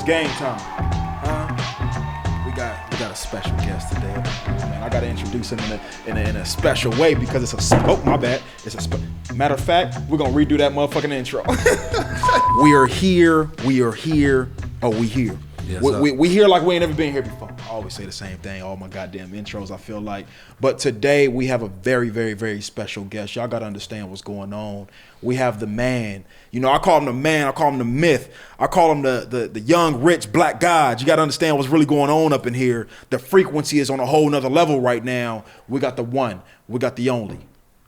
game time. We got a special guest today. Man, I gotta introduce him in a special way because it's a my bad. Matter of fact, we're gonna redo that motherfucking intro. We are here. Oh, we here. Yes, we here like we ain't never been here before. I always say the same thing, all my goddamn intros, I feel like. But today we have a very, very, very special guest. Y'all got to understand what's going on. We have the man. You know, I call him the man. I call him the myth. I call him the young, rich, black god. You got to understand what's really going on up in here. The frequency is on a whole nother level right now. We got the one. We got the only.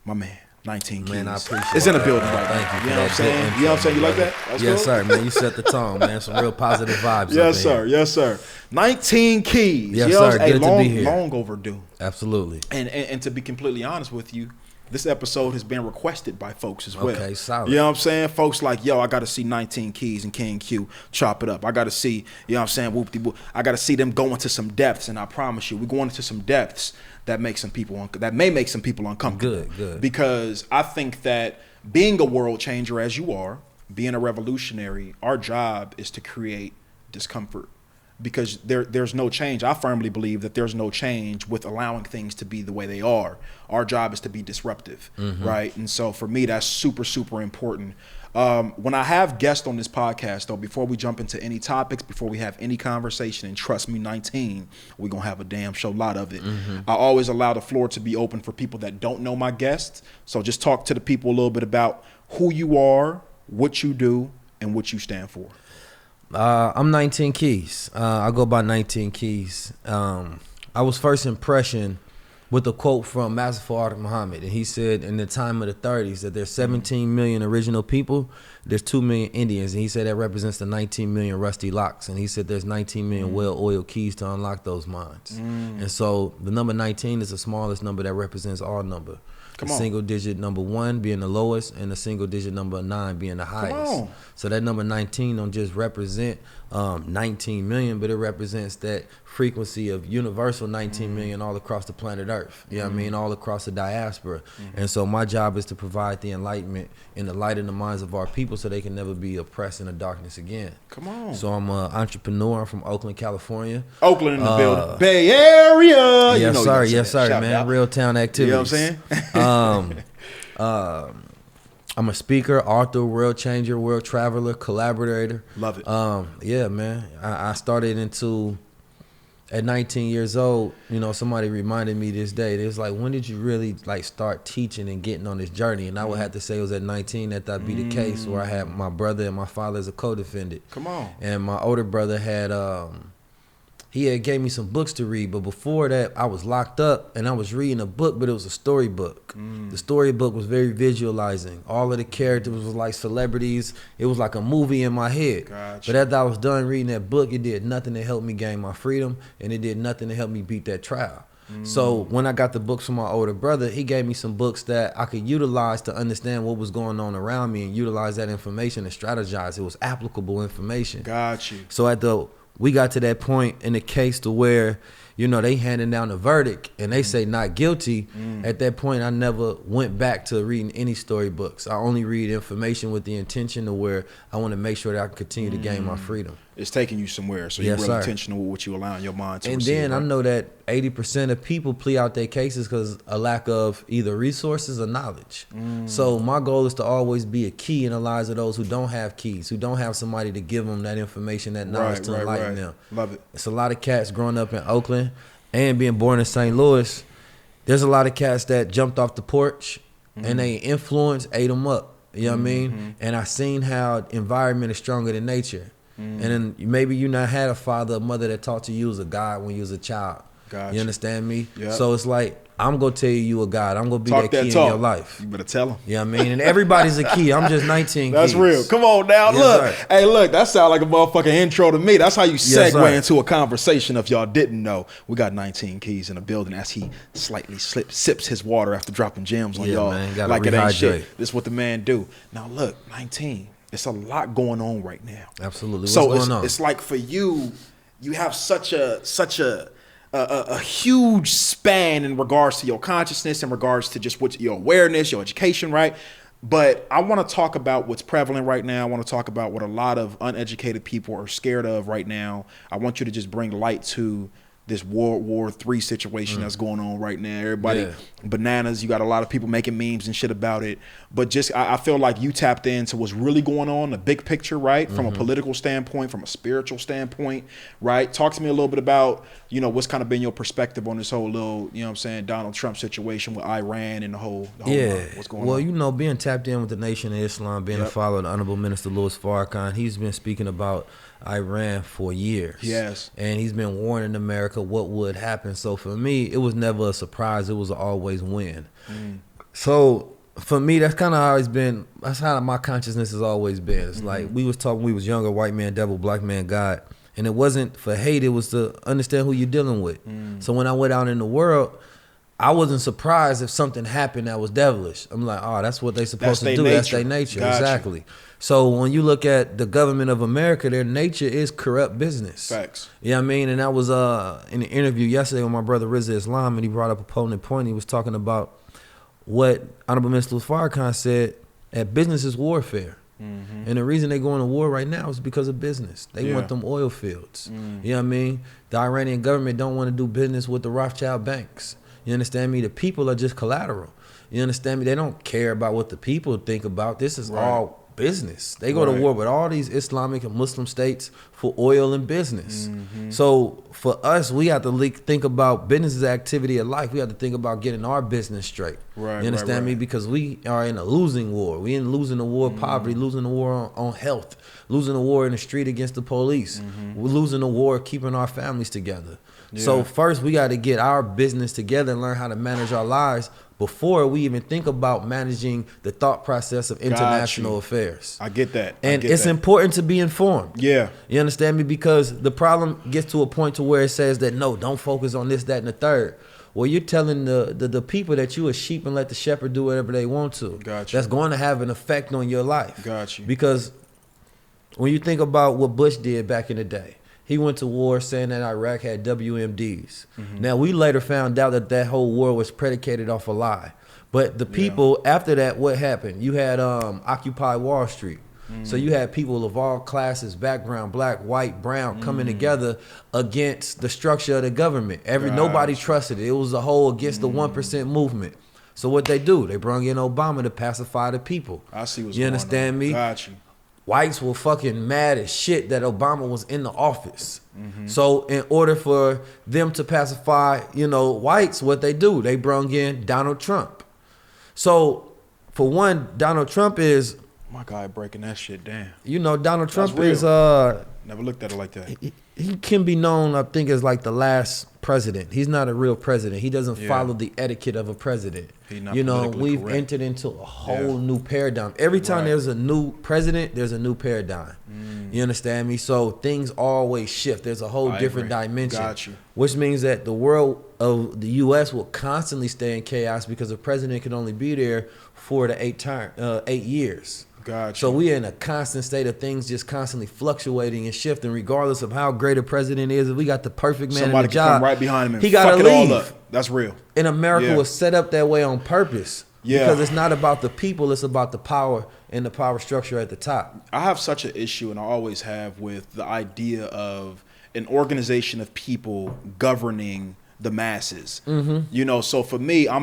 My man. 19 keys. Man, I appreciate it's in the that, building man. right now. Thank you. You know what I'm saying? You know what I'm saying? You like that? That's yes, cool? sir, man. You set the tone, man. Some real positive vibes. Yes, sir. Yes, sir. 19 keys. Yes, you know sir. Hey, Good to be here. Long overdue. Absolutely. And to be completely honest with you, this episode has been requested by folks as well. Okay, solid. You know what I'm saying? Folks like, yo, I got to see 19 Keys and King Q chop it up. I got to see, you know what I'm saying, whoop-de-whoop. I got to see them go into some depths, and I promise you, we're going into some depths that may make some people uncomfortable. Good. Because I think that being a world changer as you are, being a revolutionary, our job is to create discomfort. Because there's no change. I firmly believe that there's no change with allowing things to be the way they are. Our job is to be disruptive, right? And so for me, that's super, super important. When I have guests on this podcast, though, before we jump into any topics, before we have any conversation, and trust me, 19, we're going to have a damn show lot of it. I always allow the floor to be open for people that don't know my guests. So just talk to the people a little bit about who you are, what you do, and what you stand for. I'm 19 Keys. I go by 19 Keys. I was first impression with a quote from Master Fard Muhammad, and he said in the time of the 30s that there's 17 million original people, there's 2 million Indians, and he said that represents the 19 million rusty locks, and he said there's 19 million well-oiled keys to unlock those minds. And so the number 19 is the smallest number that represents all number. The single digit number 1 being the lowest, and the single digit number 9 being the highest. So that number 19 don't just represent 19 million, but it represents that frequency of universal 19 million all across the planet Earth. You know what I mean? All across the diaspora. And so my job is to provide the enlightenment and the light in the minds of our people so they can never be oppressed in the darkness again. So I'm an entrepreneur. I'm from Oakland, California. Oakland in the building. Bay Area. Yes, you know sir. Yes, sir, man. Out. Real town activities. You know what I'm saying? I'm a speaker, author, world changer, world traveler, collaborator. Love it. Yeah, man. I started at 19 years old, you know, somebody reminded me this day. They was like, when did you really like start teaching and getting on this journey? And I would have to say it was at 19 that that'd be the case, where I had my brother and my father as a co-defendant. And my older brother had he had gave me some books to read, but before that I was locked up and I was reading a book, but it was a storybook. The storybook was very visualizing. All of the characters was like celebrities. It was like a movie in my head. But after I was done reading that book, it did nothing to help me gain my freedom, and it did nothing to help me beat that trial. So when I got the books from my older brother, he gave me some books that I could utilize to understand what was going on around me and utilize that information and strategize. It was applicable information. Got you. So we got to that point in the case to where, you know, they handing down the verdict and they say not guilty. At that point, I never went back to reading any storybooks. I only read information with the intention of where I want to make sure that I can continue to gain my freedom. It's taking you somewhere, so yes, you're really sir. intentional with what you allow in your mind to and receive. then right? I know that 80% of people plea out their cases because a lack of either resources or knowledge. So my goal is to always be a key in the lives of those who don't have keys, who don't have somebody to give them that information, that knowledge to enlighten them. Love it. It's a lot of cats growing up in Oakland and being born in St. Louis. There's a lot of cats that jumped off the porch and they influence ate them up. You know what I mean? And I seen how environment is stronger than nature. And then maybe you not had a father or mother that taught you was a God when you was a child. Gotcha. You understand me? Yep. So it's like, I'm going to tell you a God. I'm going to be Talk that key in your life. You better tell him. You know what I mean? And everybody's a key. I'm just 19 That's keys. real. Come on now. Yes, look. sir. Hey, look. That sound like a motherfucking intro to me. That's how you Yes, segue sir. into a conversation if y'all didn't know. We got 19 Keys in the building as he slightly sips his water after dropping gems on Yeah, y'all. man. Gotta Like it ain't rehydrate. shit. This is what the man do. Now, look. 19. It's a lot going on right now. Absolutely. What's So going on? it's like for you have such a huge span in regards to your consciousness, in regards to just what your awareness, your education, right? But I want to talk about what's prevalent right now. I want to talk about what a lot of uneducated people are scared of right now. I want you to just bring light to this World War III situation that's going on right now. Everybody bananas. You got a lot of people making memes and shit about it. But just I feel like you tapped into what's really going on, the big picture, right? From a political standpoint, from a spiritual standpoint, right? Talk to me a little bit about, what's kind of been your perspective on this whole little, what I'm saying, Donald Trump situation with Iran and the whole what's going on. Well, being tapped in with the Nation of Islam, being a follower of the Honorable Minister Louis Farrakhan, he's been speaking about Iran for years. Yes. And he's been warning America what would happen. So for me, it was never a surprise. It was an always win. So for me, that's kind of always been, that's how my consciousness has always been. It's like we was talking, we was younger, white man, devil, black man, God. And it wasn't for hate, it was to understand who you're dealing with. So when I went out in the world, I wasn't surprised if something happened that was devilish. I'm like, oh, that's what they supposed to do. That's their nature. Gotcha. Exactly. So when you look at the government of America, their nature is corrupt business. Facts. You know what I mean? And that was in an interview yesterday with my brother Rizza Islam, and he brought up a potent point. He was talking about what Honorable Minister Farrakhan said, that business is warfare. And the reason they going to war right now is because of business. They want them oil fields. You know what I mean? The Iranian government don't want to do business with the Rothschild banks. You understand me? The people are just collateral. You understand me? They don't care about what the people think about. This is all business. They go to war with all these Islamic and Muslim states for oil and business. So for us, we have to think about business as activity of life. We have to think about getting our business straight. You understand me? Because we are in a losing war. We in losing the war of poverty, losing the war on health, losing the war in the street against the police. We're losing the war keeping our families together. So first, we got to get our business together and learn how to manage our lives before we even think about managing the thought process of international affairs. I get that. And it's important to be informed. Yeah. You understand me? Because the problem gets to a point to where it says that, no, don't focus on this, that, and the third. Well, you're telling the people that you a sheep and let the shepherd do whatever they want to. Gotcha. That's going to have an effect on your life. Gotcha. Because when you think about what Bush did back in the day, he went to war saying that Iraq had WMDs. Now, we later found out that whole war was predicated off a lie. But the people, after that, what happened? You had Occupy Wall Street. So you had people of all classes, background, black, white, brown, coming together against the structure of the government. Nobody trusted it. It was a whole against the 1% movement. So what they do? They brought in Obama to pacify the people. I see what's you going understand on. me? Got you. Whites were fucking mad as shit that Obama was in the office. So in order for them to pacify, whites, what they do, they brung in Donald Trump. So for one, Donald Trump is... My guy breaking that shit down. Donald Trump is... Never looked at it like that. He can be known, I think, as like the last president. He's not a real president. He doesn't follow the etiquette of a president. We've entered into a whole new paradigm. Every time there's a new president, there's a new paradigm. You understand me? So things always shift. There's a whole different dimension. Got you. Which means that the world of the U.S. will constantly stay in chaos because the president can only be there 4 to 8 years. Gotcha. So we're in a constant state of things just constantly fluctuating and shifting, regardless of how great a president is. If we got the perfect man in the job, come right behind him and he got to leave. All up. That's real. And America was set up that way on purpose. Yeah. Because it's not about the people, it's about the power and the power structure at the top. I have such an issue, and I always have, with the idea of an organization of people governing the masses. So for me, I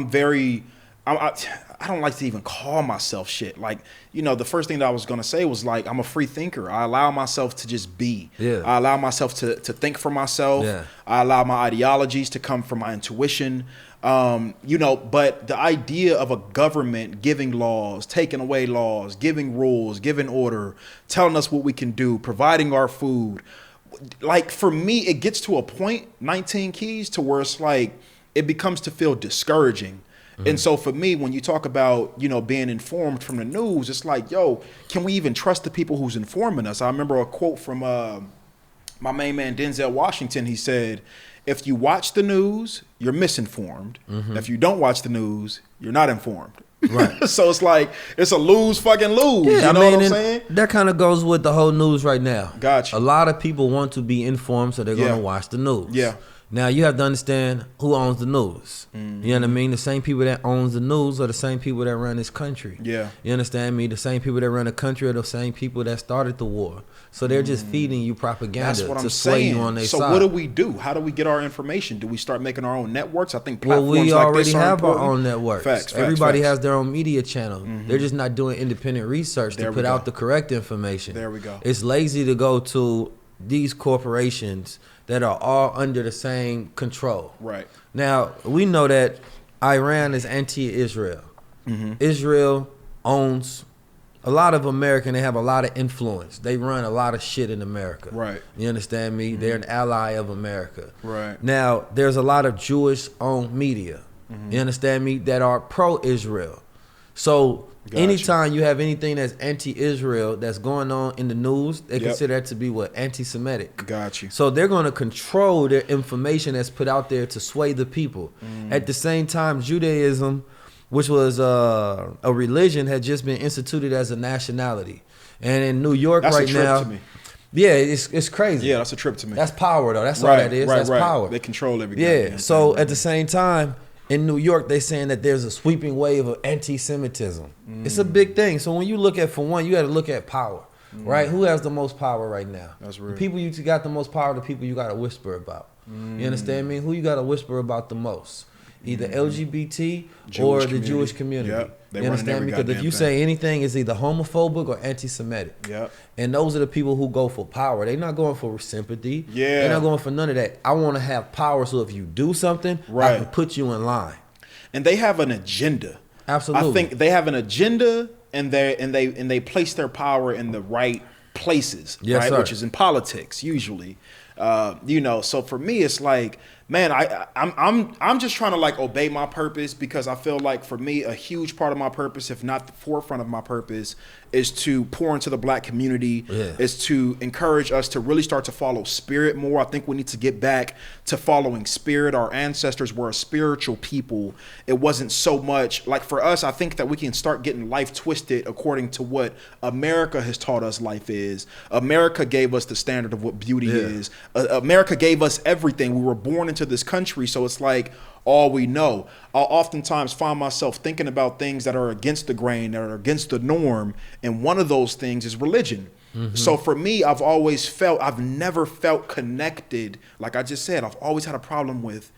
don't like to even call myself shit. Like, the first thing that I was going to say was like, I'm a free thinker. I allow myself to just be. I allow myself to think for myself. I allow my ideologies to come from my intuition. But the idea of a government giving laws, taking away laws, giving rules, giving order, telling us what we can do, providing our food. Like, for me, it gets to a point, 19 keys, to where it's like, it becomes to feel discouraging. And so for me, when you talk about, being informed from the news, it's like, yo, can we even trust the people who's informing us? I remember a quote from my main man, Denzel Washington. He said, if you watch the news, you're misinformed. If you don't watch the news, you're not informed. Right. So it's like, it's a fucking lose. Yeah, you know what I'm saying? That kind of goes with the whole news right now. Gotcha. A lot of people want to be informed, so they're going to watch the news. Yeah. Now you have to understand who owns the news. You know what I mean? The same people that owns the news are the same people that run this country. Yeah. You understand me? The same people that run the country are the same people that started the war. So they're just feeding you propaganda to sway you on their side. So what do we do? How do we get our information? Do we start making our own networks? I think platforms we already like this have important. our own networks. Facts, Everybody facts. has their own media channel. They're just not doing independent research to put out the correct information. There we go. It's lazy to go to these corporations that are all under the same control. Right. Now, we know that Iran is anti-Israel. Israel owns a lot of America, and they have a lot of influence. They run a lot of shit in America. Right. You understand me? They're an ally of America. Right. Now, there's a lot of Jewish-owned media. You understand me? That are pro-Israel. So anytime you have anything that's anti-Israel that's going on in the news, they consider that to be anti-Semitic. Got you. So they're going to control their information that's put out there to sway the people. At the same time, Judaism, which was a religion, had just been instituted as a nationality. And in New York that's right a trip now, to me. Yeah, it's crazy. Yeah, that's a trip to me. That's power, though. That's all that is. That's power. They control everything. Yeah. So at the same time, in New York, they're saying that there's a sweeping wave of anti-Semitism. It's a big thing. So when you look at, for one, you got to look at power, right? Who has the most power right now? That's real. The people you got the most power, the people you got to whisper about. You understand me? Who you got to whisper about the most? Either LGBT or the Jewish community. Yep. You understand me? Because if you say anything, it's either homophobic or anti-Semitic. Yep. And those are the people who go for power. They're not going for sympathy. Yeah. They're not going for none of that. I want to have power, so if you do something, I can put you in line. And they have an agenda. Absolutely. I think they have an agenda, and they place their power in the right places, right? Sir. Which is in politics usually. So for me, it's like, man, I'm just trying to like obey my purpose, because I feel like for me, a huge part of my purpose, if not the forefront of my purpose, is to pour into the black community, is to encourage us to really start to follow spirit more. I think we need to get back to following spirit. Our ancestors were a spiritual people. It wasn't so much like, for us, I think that we can start getting life twisted according to what America has taught us life is. America gave us the standard of what beauty is. America gave us everything. We were born into this country, so it's like all we know. I'll oftentimes find myself thinking about things that are against the grain, that are against the norm, and one of those things is religion. So for me, I've never felt connected. Like I just said, I've always had a problem with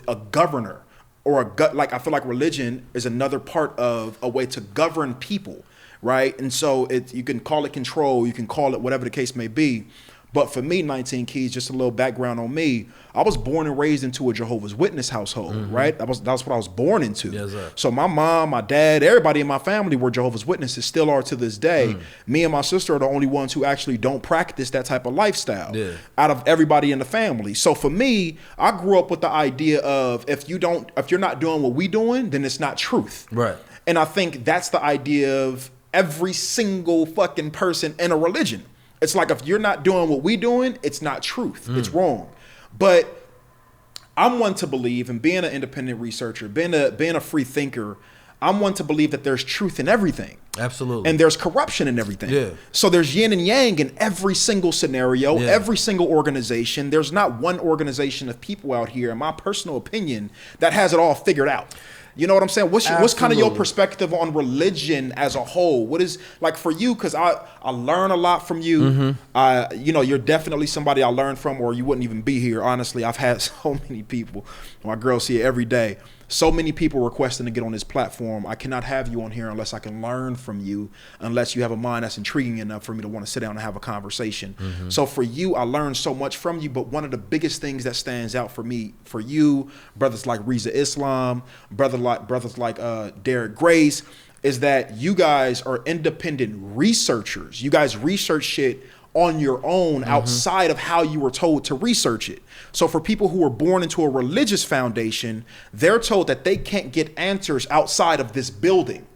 a governor or like, I feel like religion is another part of a way to govern people, right? And so you can call it control, you can call it whatever the case may be. But for me, 19 Keys, just a little background on me. I was born and raised into a Jehovah's Witness household, right? That's what I was born into. Yes, sir. So my mom, my dad, everybody in my family were Jehovah's Witnesses, still are to this day. Me and my sister are the only ones who actually don't practice that type of lifestyle out of everybody in the family. So for me, I grew up with the idea of if you're not doing what we doing, then it's not truth. Right. And I think that's the idea of every single fucking person in a religion. It's like, if you're not doing what we doing, it's not truth. It's wrong. But I'm one to believe, and being an independent researcher, being a free thinker, I'm one to believe that there's truth in everything. Absolutely. And there's corruption in everything. Yeah. So there's yin and yang in every single scenario, every single organization. There's not one organization of people out here, in my personal opinion, that has it all figured out. You know what I'm saying? What's kind of your perspective on religion as a whole? What is, like, for you? Because I learn a lot from you. You're definitely somebody I learn from, or you wouldn't even be here. Honestly, I've had so many people. My girls see it every day. So many people requesting to get on this platform. I cannot have you on here unless I can learn from you, unless you have a mind that's intriguing enough for me to want to sit down and have a conversation. So for you, I learned so much from you, but one of the biggest things that stands out for me, for you, brothers like Reza Islam, brothers like Derek Grace, is that you guys are independent researchers. You guys research shit on your own outside of how you were told to research it. So for people who were born into a religious foundation, they're told that they can't get answers outside of this building.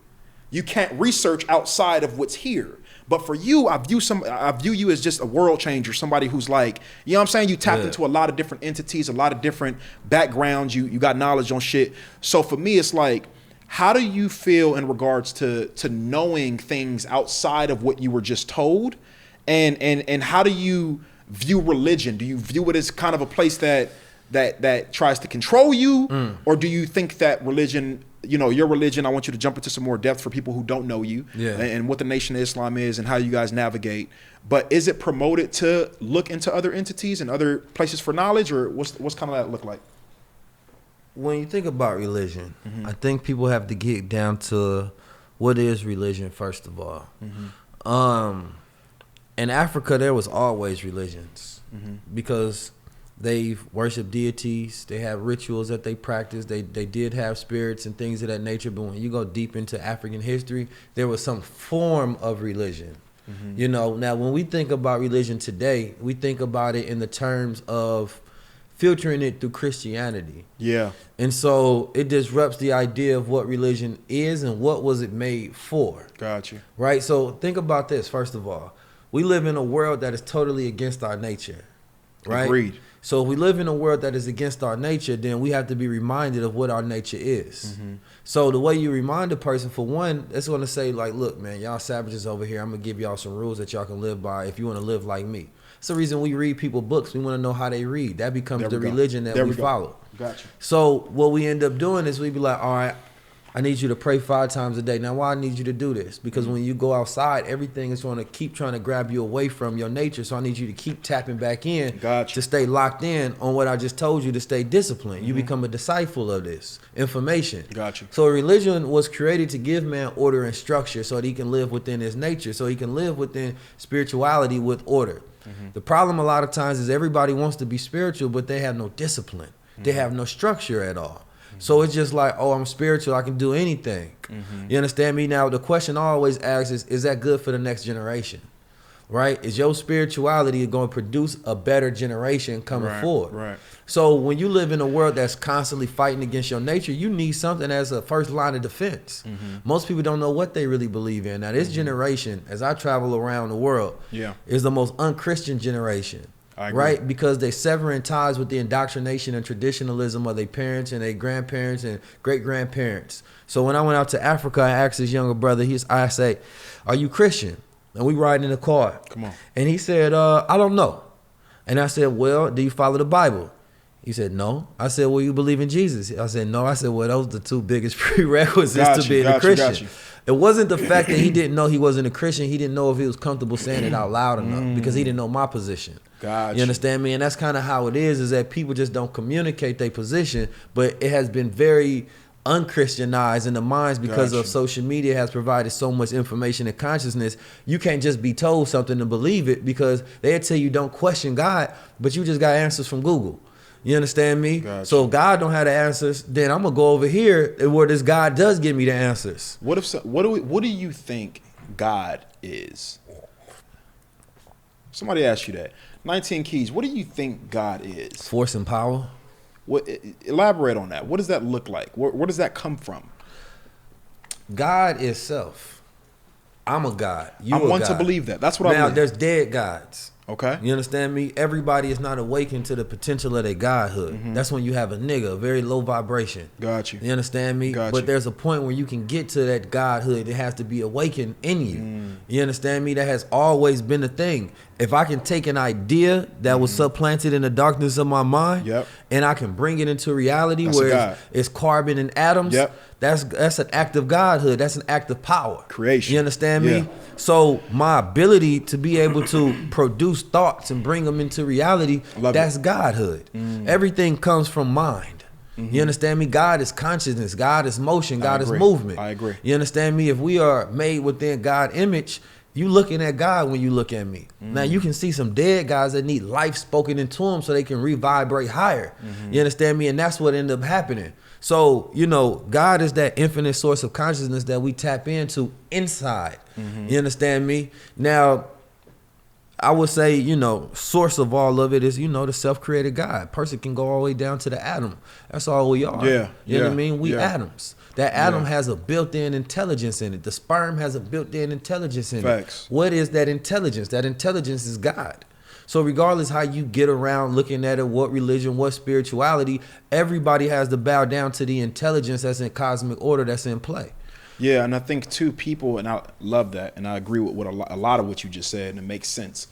You can't research outside of what's here. But for you, I view you as just a world changer, somebody who's like, you know what I'm saying? You tapped into a lot of different entities, a lot of different backgrounds. You got knowledge on shit. So for me, it's like, how do you feel in regards to knowing things outside of what you were just told? And how do you view religion? Do you view it as kind of a place that that tries to control you, or do you think that religion, your religion, I want you to jump into some more depth for people who don't know you, and what the Nation of Islam is and how you guys navigate. But is it promoted to look into other entities and other places for knowledge, or what's kind of that look like? When you think about religion, I think people have to get down to what is religion first of all. In Africa, there was always religions because they worship deities. They have rituals that they practice. They did have spirits and things of that nature. But when you go deep into African history, there was some form of religion. Now when we think about religion today, we think about it in the terms of filtering it through Christianity. Yeah. And so it disrupts the idea of what religion is and what was it made for. Got you. Right? So think about this, first of all. We live in a world that is totally against our nature. Right? Agreed. So if we live in a world that is against our nature, then we have to be reminded of what our nature is. So the way you remind a person, for one, it's going to say like, look, man, y'all savages over here. I'm going to give y'all some rules that y'all can live by if you want to live like me. It's the reason we read people books. We want to know how they read. That becomes the religion that we follow. Gotcha. So what we end up doing is we be like, all right, I need you to pray 5 times a day. Now, why I need you to do this? Because when you go outside, everything is going to keep trying to grab you away from your nature. So I need you to keep tapping back in to stay locked in on what I just told you, to stay disciplined. You become a disciple of this information. Gotcha. So religion was created to give man order and structure so that he can live within his nature, so he can live within spirituality with order. The problem a lot of times is everybody wants to be spiritual, but they have no discipline. They have no structure at all. So it's just like, oh, I'm spiritual, I can do anything. You understand me? Now, the question I always ask is that good for the next generation? Right? Is your spirituality going to produce a better generation coming forward? Right. So when you live in a world that's constantly fighting against your nature, you need something as a first line of defense. Most people don't know what they really believe in. Now, this generation, as I travel around the world, is the most unchristian generation. Right? Because they severing ties with the indoctrination and traditionalism of their parents and their grandparents and great-grandparents. So when I went out to Africa, I asked his younger brother, I say, are you Christian? And we riding in the car. Come on. And he said, I don't know. And I said, well, do you follow the Bible? He said, no. I said, well, you believe in Jesus? I said, no. I said, well, those are the 2 biggest prerequisites to being a Christian. It wasn't the fact that he didn't know he wasn't a Christian. He didn't know if he was comfortable saying it out loud enough because he didn't know my position. Gotcha. You understand me? And that's kind of how it is that people just don't communicate their position, but it has been very unchristianized in the minds because of social media has provided so much information and consciousness. You can't just be told something and believe it because they'll tell you don't question God, but you just got answers from Google. You understand me? Gotcha. So if God don't have the answers, then I'm gonna go over here where this God does give me the answers. What do you think God is? Somebody asked you that. 19 Keys. What do you think God is? Force and power. Elaborate on that. What does that look like? Where does that come from? God is self. I'm a God. I want to believe that. That's what I believe. Now, there's dead gods. Okay. You understand me? Everybody is not awakened to the potential of their godhood. That's when you have a nigga, a very low vibration. Got you. You understand me? But there's a point where you can get to that godhood. It has to be awakened in you. You understand me? That has always been a thing. If I can take an idea that was supplanted in the darkness of my mind, and I can bring it into reality where it's carbon and atoms, that's an act of godhood. That's an act of power. Creation. You understand me? So my ability to be able to produce thoughts and bring them into reality, that's godhood. Everything comes from mind. You understand me? God is consciousness. God is motion. God is movement. I agree. You understand me? If we are made within God image, you looking at God when you look at me. Now you can see some dead guys that need life spoken into them so they can revibrate higher. You understand me? And that's what ended up happening. So, God is that infinite source of consciousness that we tap into inside. You understand me? Now, I would say, source of all of it is, the self-created God. Person can go all the way down to the atom. That's all we are. You know what I mean? We atoms. That atom has a built-in intelligence in it. The sperm has a built-in intelligence in it. What is that intelligence? That intelligence is God. So regardless how you get around looking at it, what religion, what spirituality, everybody has to bow down to the intelligence that's in cosmic order that's in play. Yeah, and I think people, and I love that, and I agree with a lot of what you just said, and it makes sense.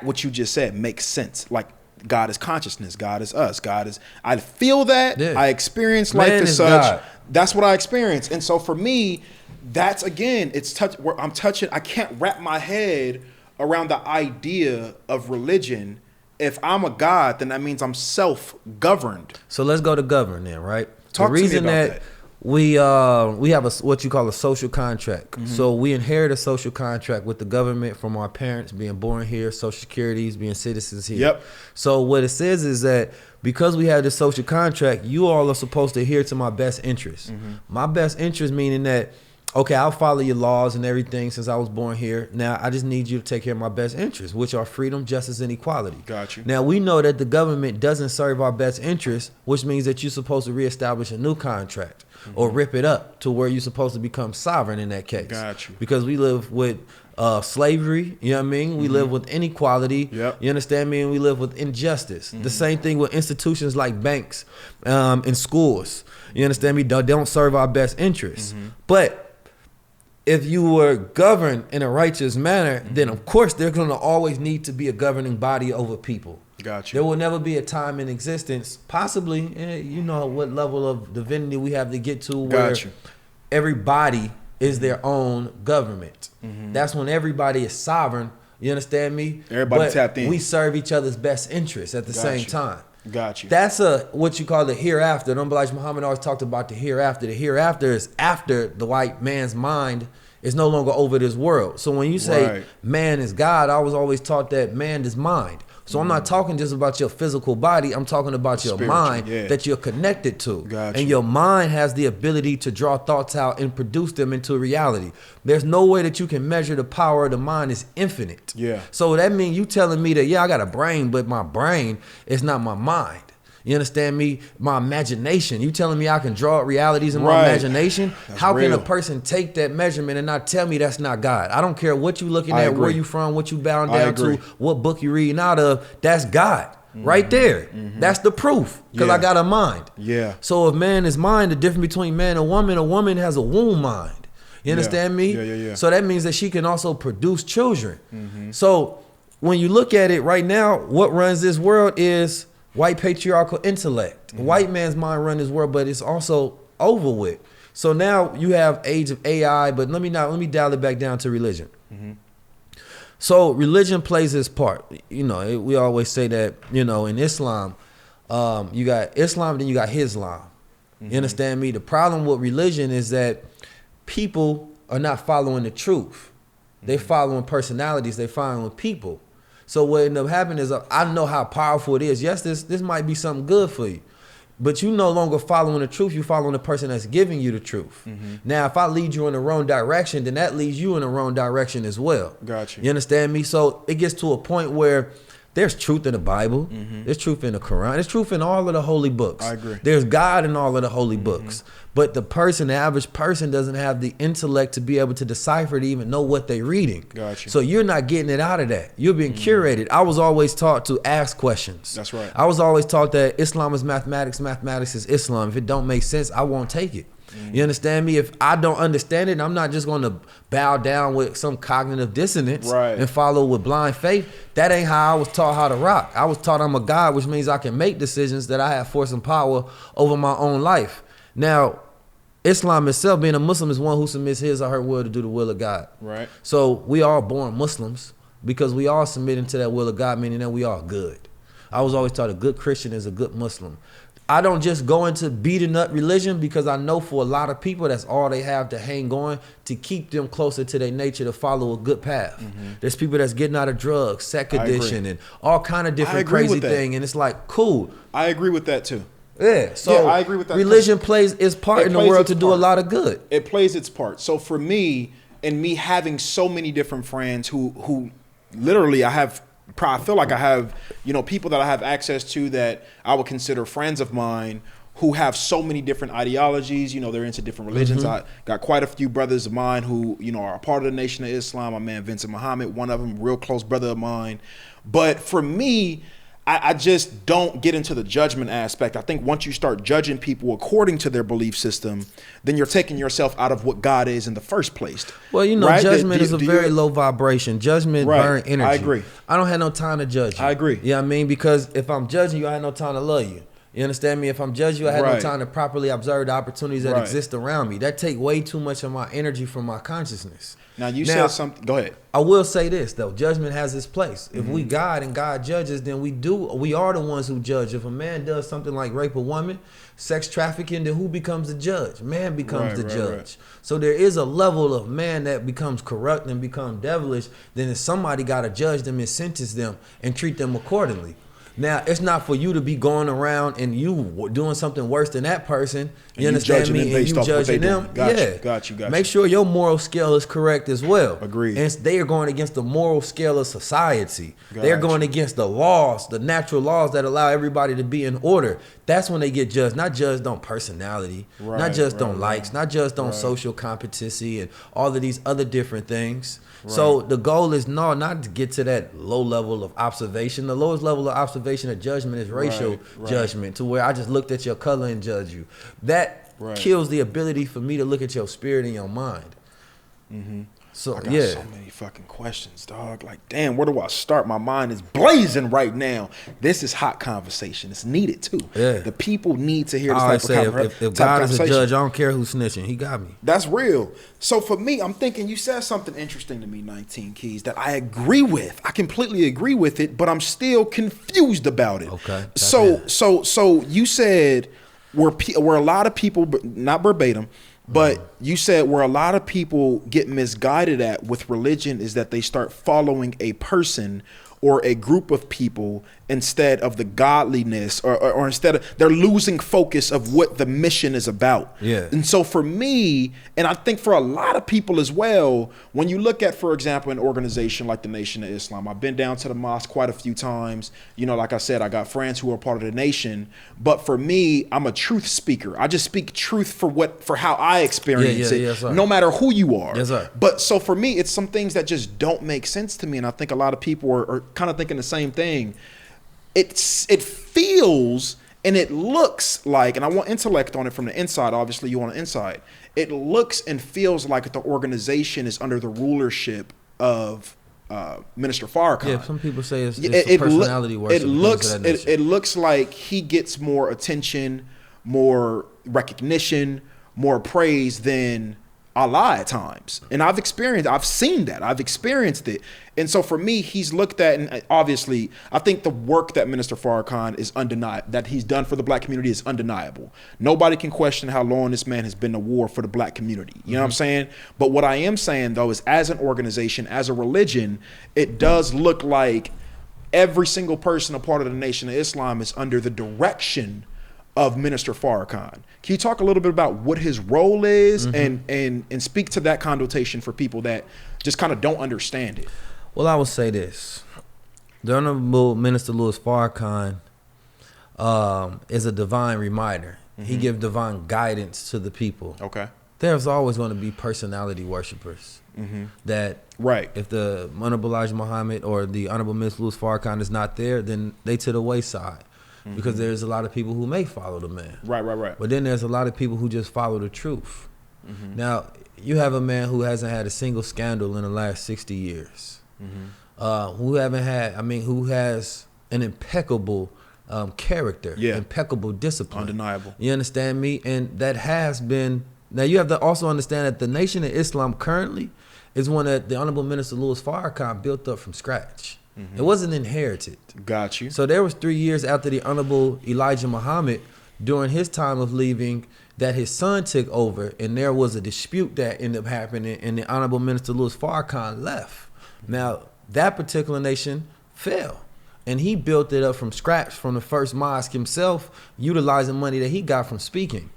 What you just said makes sense. Like God is consciousness. God is us. God is. I feel that. Yeah. I experience life Man as is such. God. That's what I experience. And so for me, that's again, it's where I'm touching. I can't wrap my head around the idea of religion. If I'm a God, then that means I'm self-governed. So let's go to govern then, right? Talk the to me reason about that that. we have what you call a social contract. So we inherit a social contract with the government from our parents being born here, Social Securities, being citizens here. Yep. So what it says is that because we have this social contract, you all are supposed to adhere to my best interest. My best interest meaning that, okay, I'll follow your laws and everything since I was born here. Now, I just need you to take care of my best interests, which are freedom, justice, and equality. Got you. Now, we know that the government doesn't serve our best interests, which means that you're supposed to reestablish a new contract or rip it up to where you're supposed to become sovereign in that case. Got you. Because we live with slavery, you know what I mean? We live with inequality, Yep. you understand me? And we live with injustice. The same thing with institutions like banks and schools, you understand me? They don't serve our best interests. But if you were governed in a righteous manner, then of course there's going to always need to be a governing body over people. Got There you. will never be a time in existence, possibly, you know what level of divinity we have to get to where Got you. everybody is their own government. That's when everybody is sovereign. You understand me? Everybody But tapped in. we serve each other's best interests at the Got same you. time. Got you. That's what you call the hereafter. Don't Elijah Muhammad always talked about the hereafter. The hereafter is after the white man's mind is no longer over this world. So when you say Right. man is God, I was always taught that man is mind. So I'm not talking just about your physical body. I'm talking about your Spiritual, mind yeah. that you're connected to. Got And you. your mind has the ability to draw thoughts out and produce them into reality. There's no way that you can measure the power of the mind. Is infinite. Yeah. So that means you telling me that, yeah, I got a brain, but my brain is not my mind. You understand me? My imagination. You telling me I can draw up realities in my Right. imagination? That's How can a real. person take that measurement and not tell me that's not God? I don't care what you looking I at, where agree. you from, what you bound I down agree. to, what book you reading out of. That's God. Right there. That's the proof. Because Yeah. I got a mind. Yeah. So if man is mind, the difference between man and a woman has a womb mind. You understand me? Yeah. So that means that she can also produce children. So when you look at it right now, what runs this world is white patriarchal intellect. White man's mind run this world, but it's also over with. So now you have age of AI, but let me dial it back down to religion. So religion plays its part. You know, we always say that, you know, in Islam, you got Islam, then you got Islam. You understand me? The problem with religion is that people are not following the truth. They following personalities. They following people. So what ended up happening is I know how powerful it is. Yes, this might be something good for you. But you no longer following the truth. You following the person that's giving you the truth. Now, if I lead you in the wrong direction, then that leads you in the wrong direction as well. Got you. You understand me? So it gets to a point where there's truth in the Bible. There's truth in the Quran. There's truth in all of the holy books. I agree. There's God in all of the holy books. But the average person doesn't have the intellect to be able to decipher to even know what they're reading. Got you. So you're not getting it out of that. You're being curated. I was always taught to ask questions. That's right. I was always taught that Islam is mathematics. Mathematics is Islam. If it don't make sense, I won't take it. You understand me? If I don't understand it, I'm not just going to bow down with some cognitive dissonance Right. and follow with blind faith. That ain't how I was taught how to rock. I was taught I'm a God, which means I can make decisions that I have force and power over my own life. Now, Islam itself, being a Muslim, is one who submits his or her will to do the will of God. Right. So we are born Muslims because we are submitting to that will of God, meaning that we are good. I was always taught a good Christian is a good Muslim. I don't just go into beating up religion because I know for a lot of people that's all they have to hang on to keep them closer to their nature to follow a good path. There's people that's getting out of drugs, sex I agree. addiction, and all kind of different agree crazy with that. thing. And it's like, cool. I agree with that too. Yeah. So I agree with that. religion plays its part It in the plays world its to do a part. lot of good. It plays its part. So for me, and me having so many different friends who literally I feel like I have, you know, people that I have access to that I would consider friends of mine who have so many different ideologies. You know, they're into different religions. I got quite a few brothers of mine who, you know, are a part of the Nation of Islam. My man Vincent Muhammad, one of them, real close brother of mine. But for me, I just don't get into the judgment aspect. I think once you start judging people according to their belief system, then you're taking yourself out of what God is in the first place. Well, you know, right? judgment is a very low vibration. Judgment burn energy. I agree. I don't have no time to judge you. I agree. You know what I mean? Because if I'm judging you, I have no time to love you. You understand me? If I'm judging you, I have no time to properly observe the opportunities that exist around me. That take way too much of my energy from my consciousness. Now, you said something. Go ahead. I will say this, though. Judgment has its place. If we God and God judges, then we are the ones who judge. If a man does something like rape a woman, sex trafficking, then who becomes the judge? Man becomes the judge. Right. So there is a level of man that becomes corrupt and become devilish. Then somebody got to judge them and sentence them and treat them accordingly. Now, it's not for you to be going around and you doing something worse than that person. You understand me? And you judging them. Got you. Make sure your moral scale is correct as well. Agreed. And they are going against the moral scale of society. They're going against the laws, the natural laws that allow everybody to be in order. That's when they get judged. Not judged on personality, not judged on likes, not judged on social competency and all of these other different things. Right. So the goal is not to get to that low level of observation. The lowest level of observation of judgment is racial judgment, to where I just looked at your color and judge you. That kills the ability for me to look at your spirit and your mind. Mm-hmm. So I got so many fucking questions, dog. Like, damn, where do I start? My mind is blazing right now. This is hot conversation. It's needed too. Yeah. The people need to hear this type of conversation. If God is a judge, I don't care who's snitching. He got me. That's real. So for me, I'm thinking you said something interesting to me, 19 Keys, that I agree with. I completely agree with it, but I'm still confused about it. Okay. So you said where a lot of people, not verbatim, but you said where a lot of people get misguided at with religion is that they start following a person or a group of people instead of the godliness, or instead of, they're losing focus of what the mission is about. Yeah. And so for me, and I think for a lot of people as well, when you look at, for example, an organization like the Nation of Islam, I've been down to the mosque quite a few times. You know, like I said, I got friends who are part of the nation, but for me, I'm a truth speaker. I just speak truth for how I experience it, yes, no matter who you are. Yes, sir. But so for me, it's some things that just don't make sense to me. And I think a lot of people are kind of thinking the same thing. It feels and it looks like, and I want intellect on it from the inside, obviously you want the inside. It looks and feels like the organization is under the rulership of Minister Farrakhan. Yeah, some people say it's a personality worship. It looks like he gets more attention, more recognition, more praise than Allah at times. And I've seen that. I've experienced it. And so for me, he's looked at, and obviously, I think the work that Minister Farrakhan is undeniable, that he's done for the black community is undeniable. Nobody can question how long this man has been a war for the black community. You know what I'm saying? But what I am saying, though, is as an organization, as a religion, it does look like every single person a part of the Nation of Islam is under the direction of Minister Farrakhan. Can you talk a little bit about what his role is and speak to that connotation for people that just kind of don't understand it? Well, I will say this. The Honorable Minister Louis Farrakhan is a divine reminder. He gives divine guidance to the people. Okay. There's always going to be personality worshipers that if the Honorable Elijah Muhammad or the Honorable Minister Louis Farrakhan is not there, then they to the wayside. Because there's a lot of people who may follow the man. Right. But then there's a lot of people who just follow the truth. Now, you have a man who hasn't had a single scandal in the last 60 years. Who has an impeccable character, impeccable discipline. Undeniable. You understand me? And that has been, now you have to also understand that the Nation of Islam currently is one that the Honorable Minister Louis Farrakhan built up from scratch. It wasn't inherited. Got you. So there was 3 years after the Honorable Elijah Muhammad, during his time of leaving, that his son took over, and there was a dispute that ended up happening, and the Honorable Minister Louis Farrakhan left. Now, that particular nation fell, and he built it up from scratch from the first mosque himself, utilizing money that he got from speaking.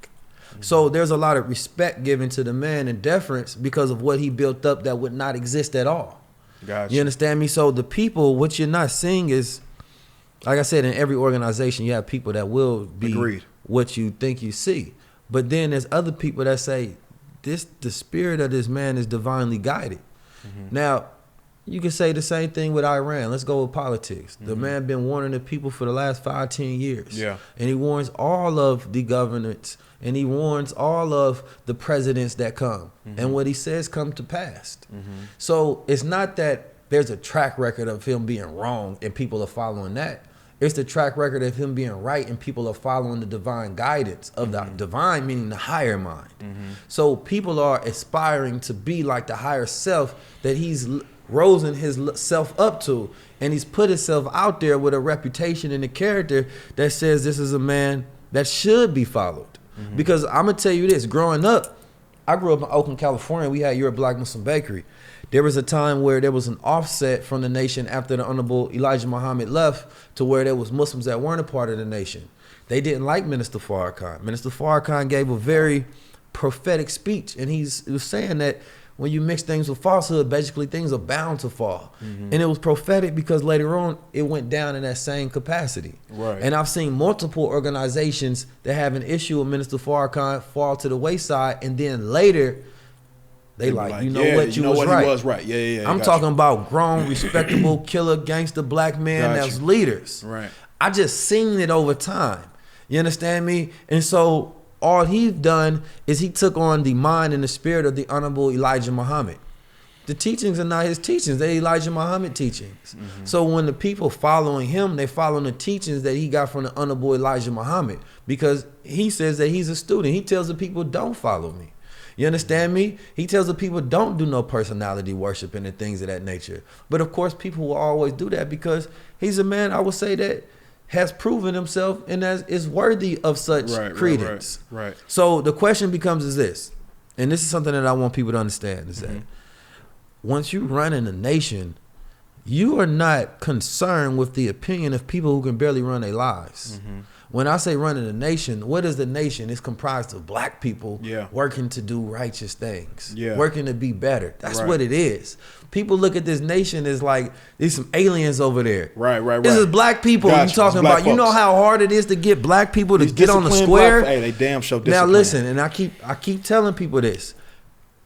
So there's a lot of respect given to the man and deference because of what he built up that would not exist at all. Gotcha. You understand me? So the people, what you're not seeing is, like I said, in every organization, you have people that will be what you think you see. But then there's other people that say, the spirit of this man is divinely guided. Now, You can say the same thing with Iran. Let's go with politics. The man been warning the people for the last 5-10 years. Yeah. And he warns all of the governments, and he warns all of the presidents that come. And what he says come to pass. So it's not that there's a track record of him being wrong and people are following that. It's the track record of him being right and people are following the divine guidance of the divine, meaning the higher mind. So people are aspiring to be like the higher self that he's risen his self up to, and he's put himself out there with a reputation and a character that says this is a man that should be followed. Because I'm gonna tell you this, growing up, I grew up in Oakland, California. We had You're a Black Muslim Bakery. There was a time where there was an offset from the nation after the Honorable Elijah Muhammad left, to where there was Muslims that weren't a part of the nation. They didn't like Minister Farrakhan. Minister Farrakhan gave a very prophetic speech, and he was saying that when you mix things with falsehood, basically things are bound to fall. And it was prophetic because later on it went down in that same capacity. Right. And I've seen multiple organizations that have an issue with Minister Farrakhan fall to the wayside, and then later they like, you know what, you was right. He was right. Yeah. I'm talking about grown, respectable, killer, gangster black men that's leaders. Right. I just seen it over time. You understand me? And so all he's done is he took on the mind and the spirit of the Honorable Elijah Muhammad. The teachings are not his teachings, they're Elijah Muhammad teachings. So when the people following him, they following the teachings that he got from the Honorable Elijah Muhammad, because he says that he's a student. He tells the people, don't follow me. You understand me? He tells the people, don't do no personality worship and things of that nature. But of course, people will always do that because he's a man, I would say, that has proven himself and is worthy of such credence. Right. So the question becomes is this, and this is something that I want people to understand, is that once you run in a nation, you are not concerned with the opinion of people who can barely run their lives. When I say running a nation, what is the nation? It's comprised of black people working to do righteous things, working to be better. That's what it is. People look at this nation as like, there's some aliens over there. Right. This is black people you talking about. Folks. You know how hard it is to get black people to get on the square? Hey, they damn show discipline. Now listen, and I keep telling people this.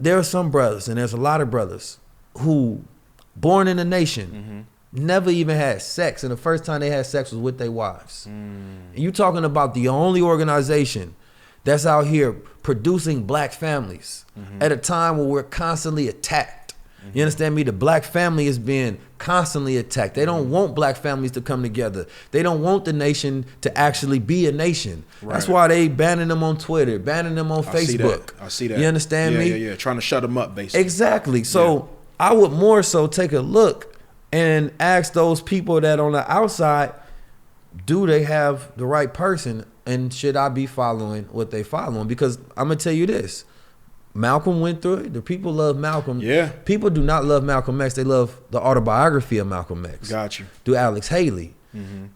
There are some brothers, and there's a lot of brothers who, born in a nation, never even had sex, and the first time they had sex was with their wives. And you talking about the only organization that's out here producing black families at a time where we're constantly attacked. You understand me? The black family is being constantly attacked. They don't want black families to come together. They don't want the nation to actually be a nation. That's why they banning them on Twitter, banning them on Facebook. I see that. You understand me? Yeah. Trying to shut them up, basically. Exactly. So I would more so take a look and ask those people that on the outside, do they have the right person, and should I be following what they following? Because I'm gonna tell you this, Malcolm went through it. The people love Malcolm. Yeah. People do not love Malcolm X. They love the autobiography of Malcolm X. Got you. Through Alex Haley.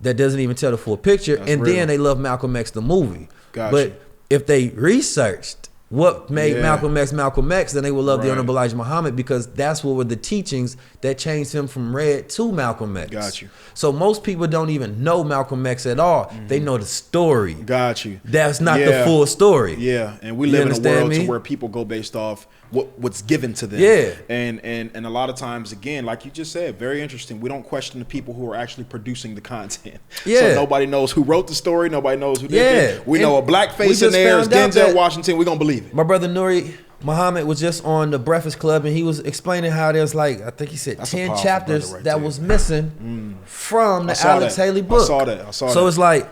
That doesn't even tell the full picture. That's and real. then they love Malcolm X, the movie. Got but you. if they researched what made Malcolm X, then they will love the Honorable Elijah Muhammad, because that's what were the teachings that changed him from Red to Malcolm X. Got you. So most people don't even know Malcolm X at all. They know the story. Got you. That's not the full story. Yeah, and we live in a world to where people go based off what's given to them. Yeah. And a lot of times, again, like you just said, very interesting, we don't question the people who are actually producing the content. Yeah. So nobody knows who wrote the story. Nobody knows who did it. We know a black face we in there is just found out Denzel that Washington. We're going to believe it. My brother Nuri Muhammad was just on the Breakfast Club, and he was explaining how there's like, I think he said That's a 10 powerful chapters brother right that there. was missing from the I saw Alex that. Haley book. I saw that. So it's like,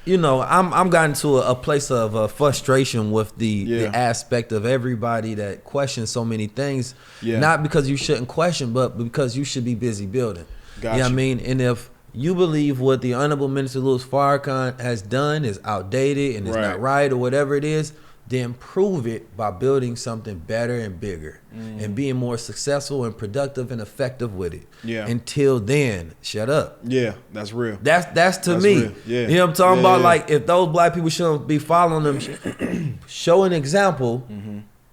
you know, I'm gotten to a place of frustration with the aspect of everybody that questions so many things. Yeah. Not because you shouldn't question, but because you should be busy building. Gotcha. You know what I mean? And if you believe what the Honorable Minister Louis Farrakhan has done is outdated and it's not right or whatever it is, then prove it by building something better and bigger and being more successful and productive and effective with it. Yeah. Until then, shut up. Yeah, that's real. That's to me. Real. Yeah. You know what I'm talking about? Yeah. Like, if those black people shouldn't be following them, show an example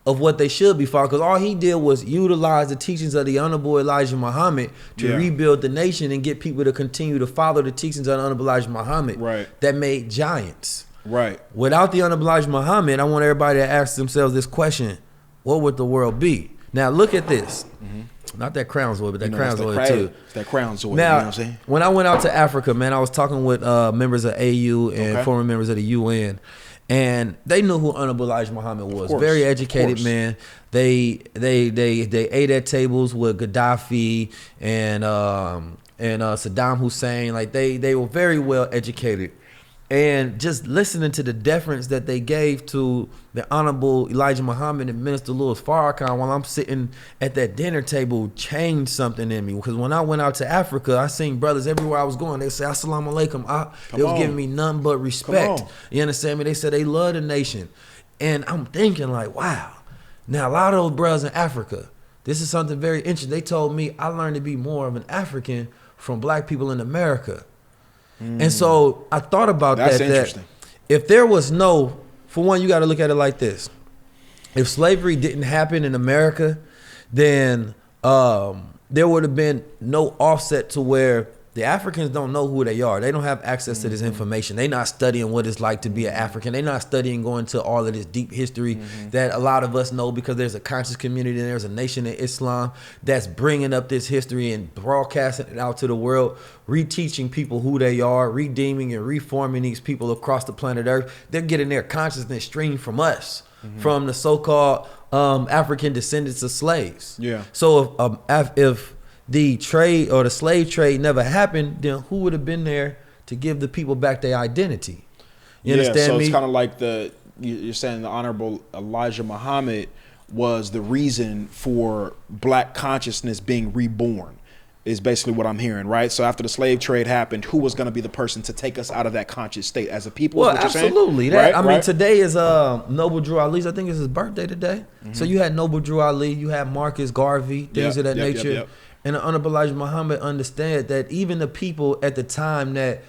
of what they should be following. Because all he did was utilize the teachings of the Honorable Elijah Muhammad to rebuild the nation and get people to continue to follow the teachings of the Honorable Elijah Muhammad that made giants. Right. Without the Honorable Elijah Muhammad, I want everybody to ask themselves this question: what would the world be? Now look at this. Not that Crown's oil, but that You know, Crown's that's oil too. It's that Crown's oil. Now, you know what I'm saying? when I went out to Africa, man, I was talking with members of AU and former members of the UN, and they knew who Honorable Elijah Muhammad was. Very educated man. They ate at tables with Gaddafi and Saddam Hussein. Like they were very well educated. And just listening to the deference that they gave to the Honorable Elijah Muhammad and Minister Louis Farrakhan while I'm sitting at that dinner table changed something in me. Because when I went out to Africa, I seen brothers everywhere I was going. They say, Assalamu alaikum. They was giving me none but respect. You understand me? They said they love the nation. And I'm thinking like, wow. Now, a lot of those brothers in Africa, this is something very interesting. They told me I learned to be more of an African from black people in America. And so I thought about That's that. Interesting. That if there was no, for one, you got to look at it like this. If slavery didn't happen in America, then there would have been no offset to where the Africans don't know who they are. They don't have access to this information. They're not studying what it's like to be an African. They're not studying going to all of this deep history that a lot of us know, because there's a conscious community and there's a nation in Islam that's bringing up this history and broadcasting it out to the world, reteaching people who they are, redeeming and reforming these people across the planet Earth. They're getting their consciousness streamed from us, from the so-called African descendants of slaves. Yeah. So if the trade or the slave trade never happened, then who would have been there to give the people back their identity? You understand so me? it's kind of like you're saying the Honorable Elijah Muhammad was the reason for black consciousness being reborn, is basically what I'm hearing, right? So after the slave trade happened, who was going to be the person to take us out of that conscious state as a people? Well, is what absolutely. You're saying? I mean, today is Noble Drew Ali's. I think it's his birthday today. So you had Noble Drew Ali, you had Marcus Garvey, things of that nature. And the Honorable Elijah Muhammad understand that even the people at the time that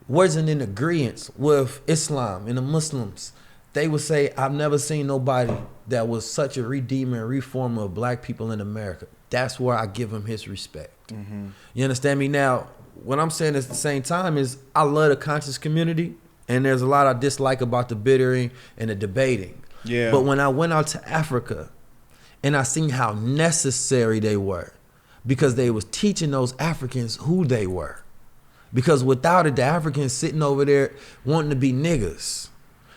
wasn't in agreement with Islam and the Muslims, they would say, I've never seen nobody that was such a redeemer and reformer of black people in America. That's where I give him his respect. You understand me? Now, what I'm saying at the same time is I love the conscious community, and there's a lot I dislike about the bittering and the debating. Yeah. But when I went out to Africa and I seen how necessary they were, because they was teaching those Africans who they were. Because without it, the Africans sitting over there wanting to be niggas.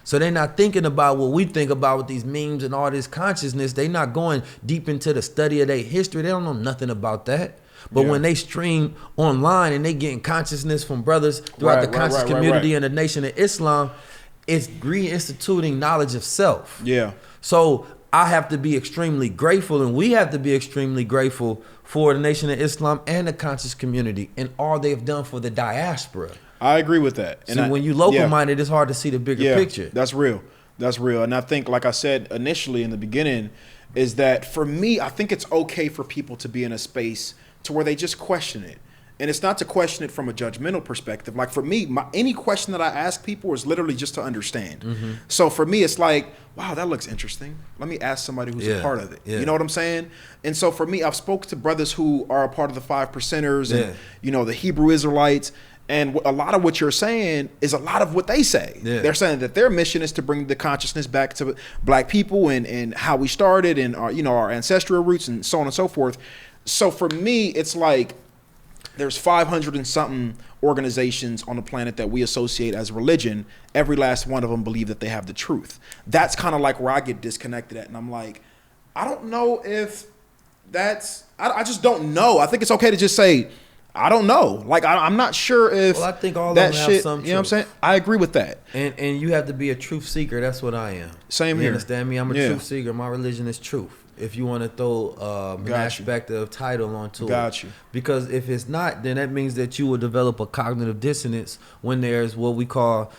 So they're not thinking about what we think about with these memes and all this consciousness. They're not going deep into the study of their history. They don't know nothing about that. But when they stream online and they getting consciousness from brothers throughout the conscious community and the nation of Islam, it's reinstituting knowledge of self. Yeah. So I have to be extremely grateful, and we have to be extremely grateful for the Nation of Islam and the conscious community and all they've done for the diaspora. I agree with that. And when you local-minded, it's hard to see the bigger picture. That's real. That's real. And I think, like I said initially in the beginning, is that for me, I think it's okay for people to be in a space to where they just question it. And it's not to question it from a judgmental perspective. Like for me, any question that I ask people is literally just to understand. So for me, it's like, wow, that looks interesting. Let me ask somebody who's a part of it. You know what I'm saying? And so for me, I've spoken to brothers who are a part of the 5%ers and, you know, the Hebrew Israelites. And a lot of what you're saying is a lot of what they say. They're saying that their mission is to bring the consciousness back to black people and how we started and our, you know, our ancestral roots and so on and so forth. So for me, it's like, there's 500 and something organizations on the planet that we associate as religion. Every last one of them believe that they have the truth. That's kind of like where I get disconnected at. And I'm like, I don't know if that's, I just don't know. I think it's okay to just say, I don't know. Like, I'm not sure if I think all that of them shit, have some truth. You know what I'm saying? I agree with that. And you have to be a truth seeker. That's what I am. Same here. You understand me? I'm a truth seeker. My religion is truth. If you want to throw an aspect of title onto it. Because if it's not, then that means that you will develop a cognitive dissonance when there's what we call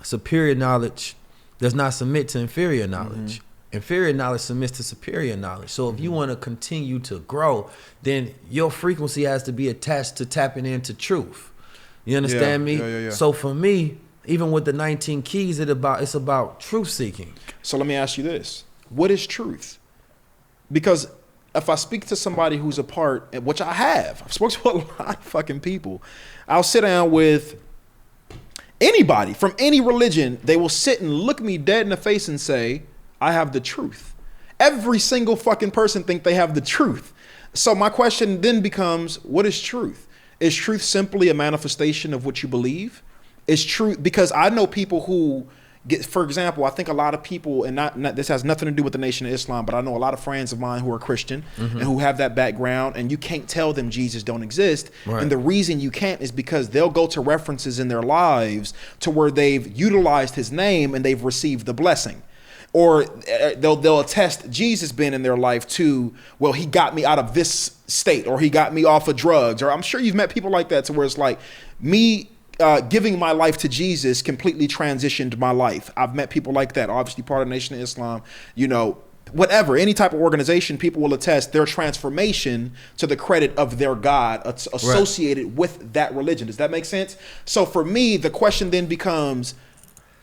superior knowledge does not submit to inferior knowledge. Inferior knowledge submits to superior knowledge. So if you want to continue to grow, then your frequency has to be attached to tapping into truth. You understand me? So for me, even with the 19 keys, it's about truth seeking. So let me ask you this. What is truth? Because if I speak to somebody who's a part, which I've spoken to a lot of fucking people, I'll sit down with anybody from any religion. They will sit and look me dead in the face and say, I have the truth. Every single fucking person think they have the truth. So my question then becomes, what is truth? Is truth simply a manifestation of what you believe? Is truth, because I know people who get, for example, I think a lot of people, and not this has nothing to do with the Nation of Islam, but I know a lot of friends of mine who are Christian and who have that background, and you can't tell them Jesus don't exist. Right. And the reason you can't is because they'll go to references in their lives to where they've utilized his name and they've received the blessing. Or they'll attest Jesus being in their life to, well, he got me out of this state, or he got me off of drugs. Or I'm sure you've met people like that, to where it's like, me giving my life to Jesus completely transitioned my life. I've met people like that, obviously part of the Nation of Islam, you know, whatever, any type of organization, people will attest their transformation to the credit of their God associated with that religion. Does that make sense? So for me, the question then becomes,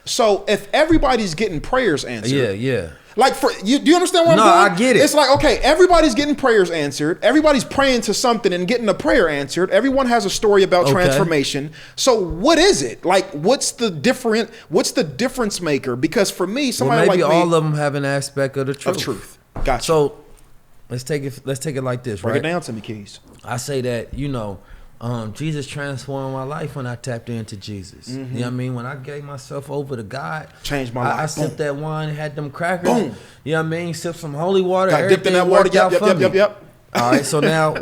so if everybody's getting prayers answered, Yeah. like for you, do you understand what I'm doing? I get it. It's like, okay, everybody's getting prayers answered. Everybody's praying to something and getting a prayer answered. Everyone has a story about transformation. So what is it? Like, what's the difference maker? Because for me, somebody maybe like me, all of them have an aspect of the truth. of truth. Gotcha. So let's take it like this, Break right? it down to me, Keys. I say that, you know, Jesus transformed my life when I tapped into Jesus. You know what I mean? When I gave myself over to God, Changed my life. I sipped that wine, had them crackers. Boom. You know what I mean? Sipped some holy water. Got dipped in that water. Yep. All right, so now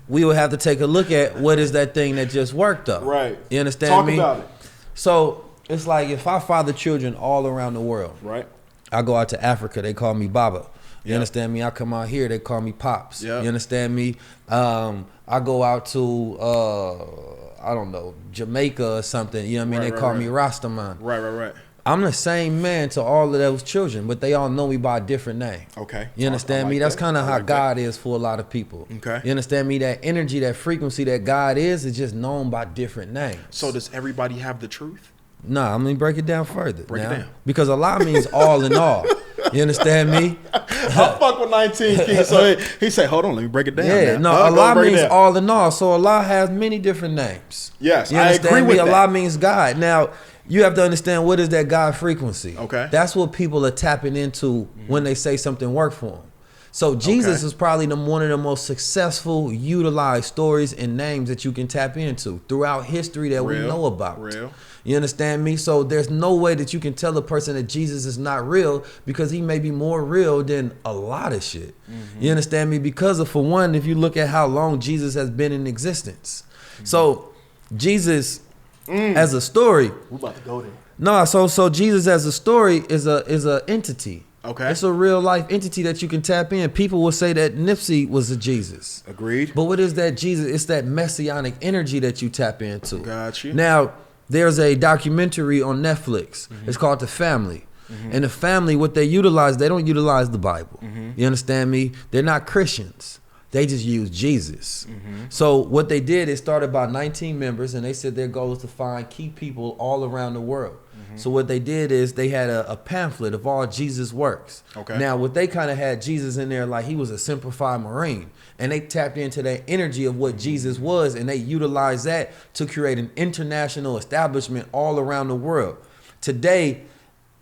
we will have to take a look at what is that thing that just worked up. Right. You understand Talk me? about it. So it's like if I father children all around the world. Right. I go out to Africa, they call me Baba. You understand me? I come out here, they call me Pops. Yep. You understand me? I go out to I don't know, Jamaica or something. You know what I mean? They call me Rastaman. Right. I'm the same man to all of those children, but they all know me by a different name. Okay. You understand me? That's kind of how God is for a lot of people. Okay. You understand me? That energy, that frequency that God is just known by different names. So does everybody have the truth? Nah, I'm gonna break it down further. Break it down. Because Allah means all in all. You understand me? I fuck with 19 Keys. So he said, hold on, let me break it down. Yeah, now. Allah means all in all. So Allah has many different names. Yes, you I understand agree me? with that. Allah means God. Now, you have to understand, what is that God frequency? Okay. That's what people are tapping into when they say something worked for them. So Jesus is probably one of the most successful, utilized stories and names that you can tap into throughout history that we know about. Real. You understand me? So there's no way that you can tell a person that Jesus is not real, because he may be more real than a lot of shit. You understand me? Because of, for one, if you look at how long Jesus has been in existence. So Jesus as a story. We're about to go there. No, so Jesus as a story is a entity. Okay. It's a real life entity that you can tap in. People will say that Nipsey was a Jesus. Agreed. But what is that Jesus? It's that messianic energy that you tap into. Got you. Now, there's a documentary on Netflix. It's called The Family. And The Family, what they utilize, they don't utilize the Bible. You understand me? They're not Christians. They just use Jesus. So what they did is start about 19 members, and they said their goal is to find key people all around the world. So what they did is they had a pamphlet of all Jesus' works. Okay. Now, what they kind of had Jesus in there like he was a simplified Marine. And they tapped into that energy of what Jesus was, and they utilized that to create an international establishment all around the world. Today,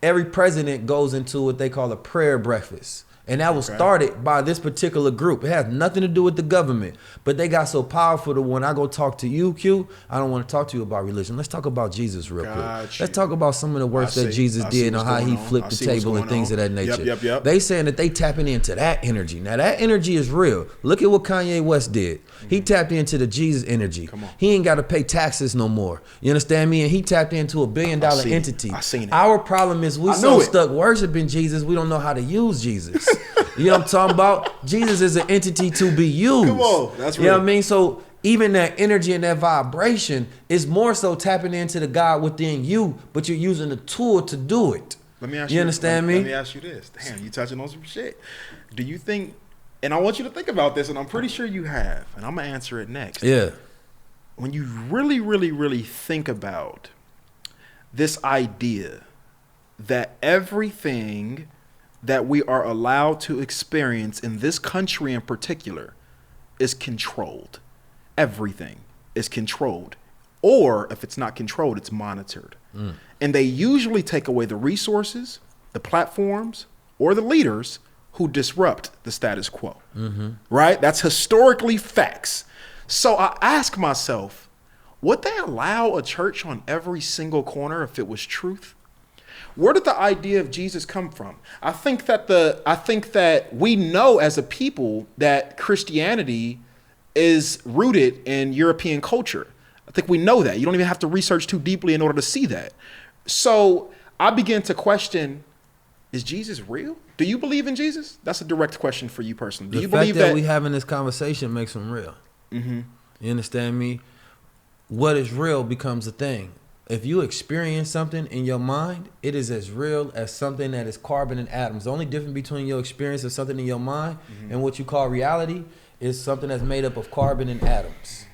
every president goes into what they call a prayer breakfast. And that was started by this particular group. It has nothing to do with the government. But they got so powerful that when I go talk to you, Q, I don't want to talk to you about religion. Let's talk about Jesus real quick. Let's talk about some of the works that Jesus did and how he flipped the table and things of that nature. Yep. They saying that they tapping into that energy. Now, that energy is real. Look at what Kanye West did. He tapped into the Jesus energy. Come on. He ain't got to pay taxes no more. You understand me? And he tapped into $1 billion entity. I seen it. Our problem is we so stuck worshiping Jesus, we don't know how to use Jesus. You know what I'm talking about? Jesus is an entity to be used. Come on, that's real. You know what I mean? So even that energy and that vibration is more so tapping into the God within you, but you're using a tool to do it. Let me ask you understand me? Let me ask you this. Damn, you touching on some shit. Do you think, and I want you to think about this, and I'm pretty sure you have, and I'm going to answer it next. Yeah. When you really, really, really think about this idea that everything that we are allowed to experience in this country in particular is controlled. Everything is controlled. Or if it's not controlled, it's monitored. And they usually take away the resources, the platforms, or the leaders who disrupt the status quo. Right? That's historically facts. So I ask myself, would they allow a church on every single corner if it was truth? Where did the idea of Jesus come from? I think that we know as a people that Christianity is rooted in European culture. I think we know that. You don't even have to research too deeply in order to see that. So I begin to question, is Jesus real? Do you believe in Jesus? That's a direct question for you personally. Do you believe that we having this conversation makes him real? You understand me? What is real becomes a thing. If you experience something in your mind, it is as real as something that is carbon and atoms. The only difference between your experience of something in your mind and what you call reality is something that's made up of carbon and atoms.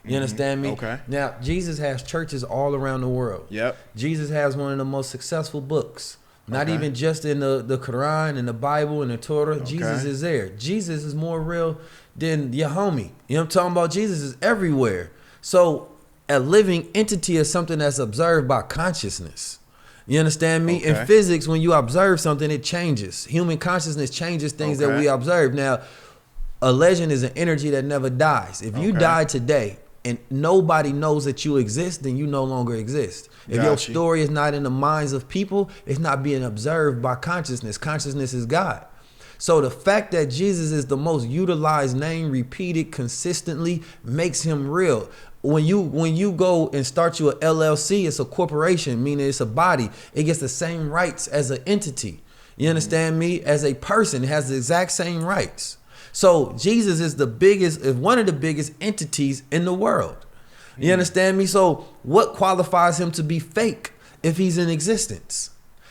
You understand me? Okay. Now, Jesus has churches all around the world. Yep. Jesus has one of the most successful books. Not even just in the Quran and the Bible and the Torah. Jesus is there. Jesus is more real than your homie. You know what I'm talking about? Jesus is everywhere. So a living entity is something that's observed by consciousness. You understand me? In physics, when you observe something, it changes. Human consciousness changes things that we observe. Now, a legend is an energy that never dies. If you die today and nobody knows that you exist, then you no longer exist. If your story is not in the minds of people, it's not being observed by consciousness. Consciousness is God. So the fact that Jesus is the most utilized name, repeated consistently, makes him real. When you go and start you a LLC, it's a corporation, meaning it's a body. It gets the same rights as an entity. You understand me? As a person, it has the exact same rights. So Jesus is one of the biggest entities in the world. You understand me? So what qualifies him to be fake if he's in existence?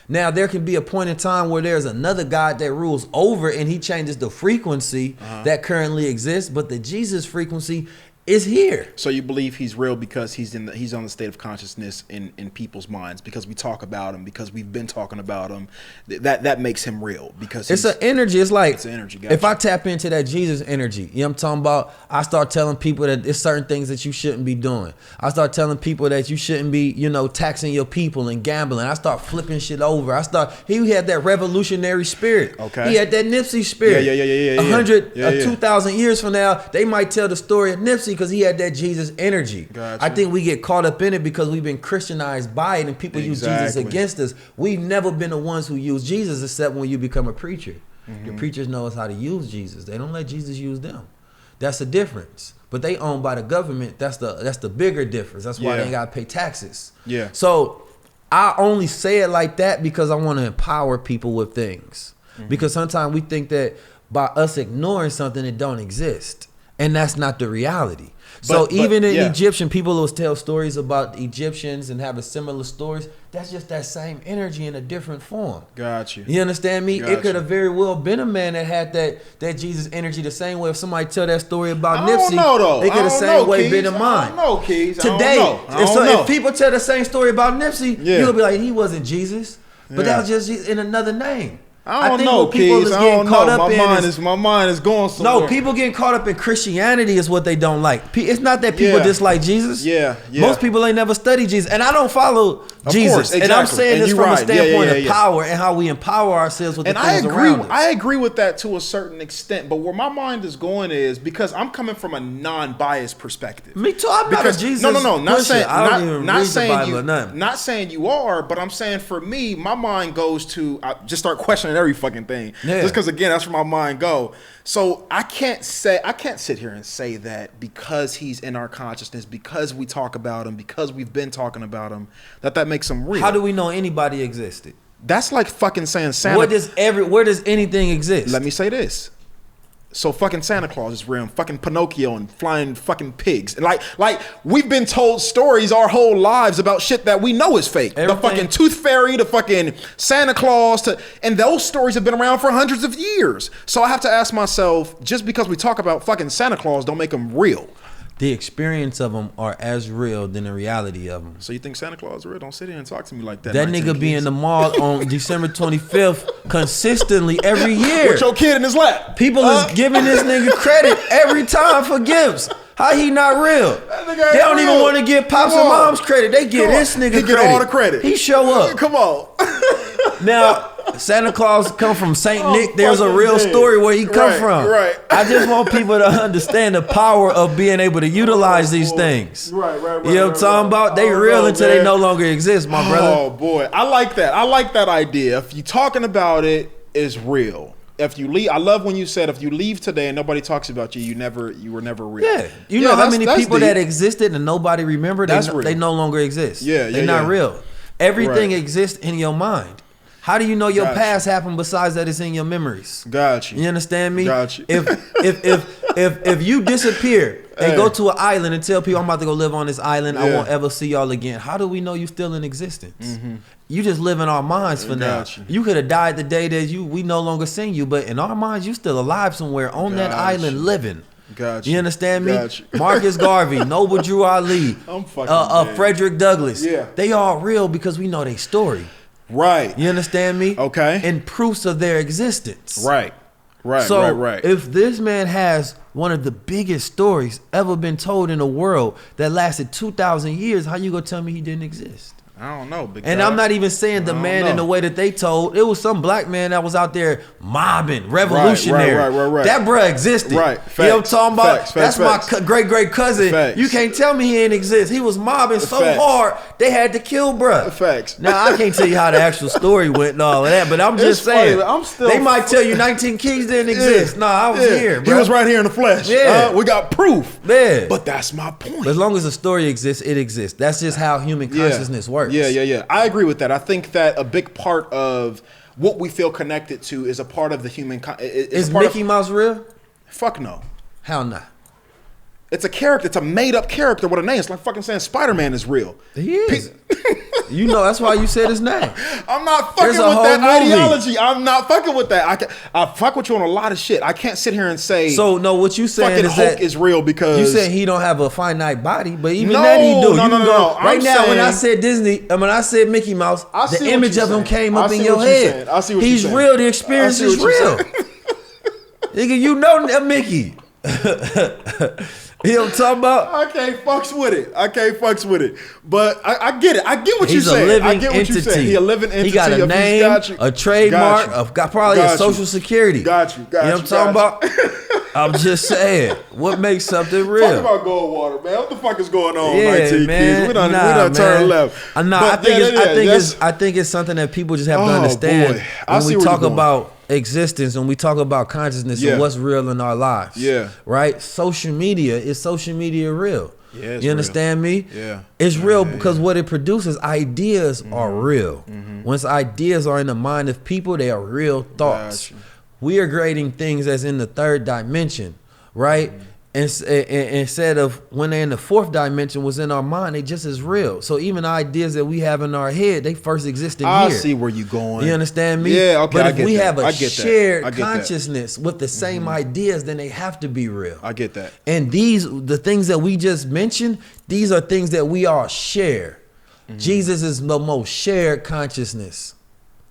Now, there can be a point in time where there's another God that rules over and he changes the frequency that currently exists, but the Jesus frequency is here. So you believe he's real because he's on the state of consciousness in people's minds, because we talk about him, because we've been talking about him. That makes him real, because it's an energy. It's like, it's an energy. If I tap into that Jesus energy, you know what I'm talking about? I start telling people that there's certain things that you shouldn't be doing. I start telling people that you shouldn't be, taxing your people and gambling. I start flipping shit over. He had that revolutionary spirit. Okay. He had that Nipsey spirit. Yeah. 2,000 years from now, they might tell the story of Nipsey because he had that Jesus energy. Gotcha. I think we get caught up in it because we've been Christianized by it and people use Jesus against us. We've never been the ones who use Jesus except when you become a preacher. The preachers know how to use Jesus. They don't let Jesus use them. That's the difference. But they owned by the government. That's the bigger difference. That's why they ain't got to pay taxes. Yeah. So I only say it like that because I want to empower people with things. Because sometimes we think that by us ignoring something, it don't exist. And that's not the reality. So even in Egyptian, people will tell stories about Egyptians and having similar stories. That's just that same energy in a different form. Got you. You understand me? Got It could have very well been a man that had that Jesus energy the same way. If somebody tell that story about Nipsey, it could the same way been in mine. I don't know, Keys. Today, I don't know. If people tell the same story about Nipsey, you'll be like, he wasn't Jesus. But that was just in another name. I don't know, Keys. I don't know. My mind is going somewhere. No, people getting caught up in Christianity is what they don't like. It's not that people dislike Jesus. Yeah. Most people ain't never studied Jesus. And I don't follow Jesus. Course, exactly. And I'm saying this from a standpoint of yeah. power and how we empower ourselves with the things around us. I agree with that to a certain extent. But where my mind is going is because I'm coming from a non-biased perspective. Me too. I'm not a Jesus. No. Not saying, I don't even read the Bible or nothing. Not saying you are, but I'm saying for me, my mind goes to, I just start questioning every fucking thing. Just because, again, that's where my mind go. So I can't sit here and say that because he's in our consciousness, because we talk about him, because we've been talking about him, that makes him real. How do we know anybody existed? That's like fucking saying Santa. Where does anything exist? Let me say this. So fucking Santa Claus is real, and fucking Pinocchio and flying fucking pigs. And like we've been told stories our whole lives about shit that we know is fake. The fucking Tooth Fairy, the fucking Santa Claus, and those stories have been around for hundreds of years. So I have to ask myself, just because we talk about fucking Santa Claus don't make them real. The experience of them are as real than the reality of them. So you think Santa Claus is real? Don't sit here and talk to me like that. That nigga be in the mall on December 25th consistently every year. With your kid in his lap. People is giving this nigga credit every time for gifts. How he not real? They don't even want to give pops and moms credit. They give this nigga credit. He get all the credit. He show up. Come on. Now, Santa Claus come from Saint Nick. There's a fucking real dead. story where he come from. Right. I just want people to understand the power of being able to utilize these things. Right. You know what I'm talking about? They real until they no longer exist, my brother. Oh boy, I like that. I like that idea. If you talking about it, it's real. If you leave, I love when you said if you leave today and nobody talks about you, you were never real. Yeah, you know how many people that existed and nobody remembered? They no longer exist. They're not real. Everything exists in your mind. How do you know your past happened besides that it's in your memories? Got you. You understand me? Got you. If you disappear and go to an island and tell people I'm about to go live on this island, I won't ever see y'all again. How do we know you still in existence? Mm-hmm. You just live in our minds for now. You could have died the day that we no longer seen you, but in our minds you still alive somewhere on that island living. Gotcha. You understand me? Gotcha. Marcus Garvey, Noble Drew Ali, Frederick Douglass. Yeah. They all real because we know their story. Right. You understand me? Okay. And proofs of their existence. Right. So if this man has one of the biggest stories ever been told in the world that lasted 2,000 years, how you gonna tell me he didn't exist? I don't know. Big and guy. I'm not even saying the man in the way that they told. It was some black man that was out there mobbing, revolutionary. Right. That bruh existed. Right. Facts, you know what I'm talking about? That's my great great-cousin. Facts. You can't tell me he didn't exist. He was mobbing so hard, they had to kill bruh. Facts. Now, I can't tell you how the actual story went and all of that, but I'm just saying. They might tell you 19 Keys didn't exist. Nah, I was here, bro. He was right here in the flesh. Yeah. We got proof. Yeah. But that's my point. But as long as the story exists, it exists. That's just how human consciousness works. Yeah. I agree with that. I think that a big part of what we feel connected to is a part of the human. Is Mickey Mouse real? Fuck no. How not? It's a character. It's a made up character with a name. It's like fucking saying Spider-Man is real. He is. You know, that's why you said his name. I'm not fucking with that ideology. I'm not fucking with that. I fuck with you on a lot of shit. I can't sit here and say. So no, what you saying is Hulk that is real because you said he don't have a finite body, but even that he do. No. Right now, when I said Disney, when I said Mickey Mouse, the image of him came up in your head. I see what He's you're saying. real. The experience is real. Nigga, you know that Mickey. You know what I'm talking about? I can't fucks with it. But I get it. I get what you're saying. He's a living I get what entity. you're saying. He a living entity. He got a name, a trademark, probably a social security. Got you. You know what I'm talking about? I'm just saying, what makes something real? Talk about Goldwater, man. What the fuck is going on? Yeah, 19 man. Kids. We done turned left. I think it's something that people just have to understand when we talk about existence and we talk about consciousness and what's real in our lives. Yeah. Right? Social media real? Yeah, you understand me? Yeah. It's real because what it produces, ideas are real. Mm-hmm. Once ideas are in the mind of people, they are real thoughts. Gotcha. We are creating things that's in the third dimension, right? Mm-hmm. And instead of when they're in the fourth dimension was in our mind, they just as real. So even ideas that we have in our head, they first existed here. I see where you're going. You understand me? Yeah, okay. But if we have a shared consciousness with the same ideas, then they have to be real. I get that. And the things that we just mentioned, these are things that we all share. Mm-hmm. Jesus is the most shared consciousness.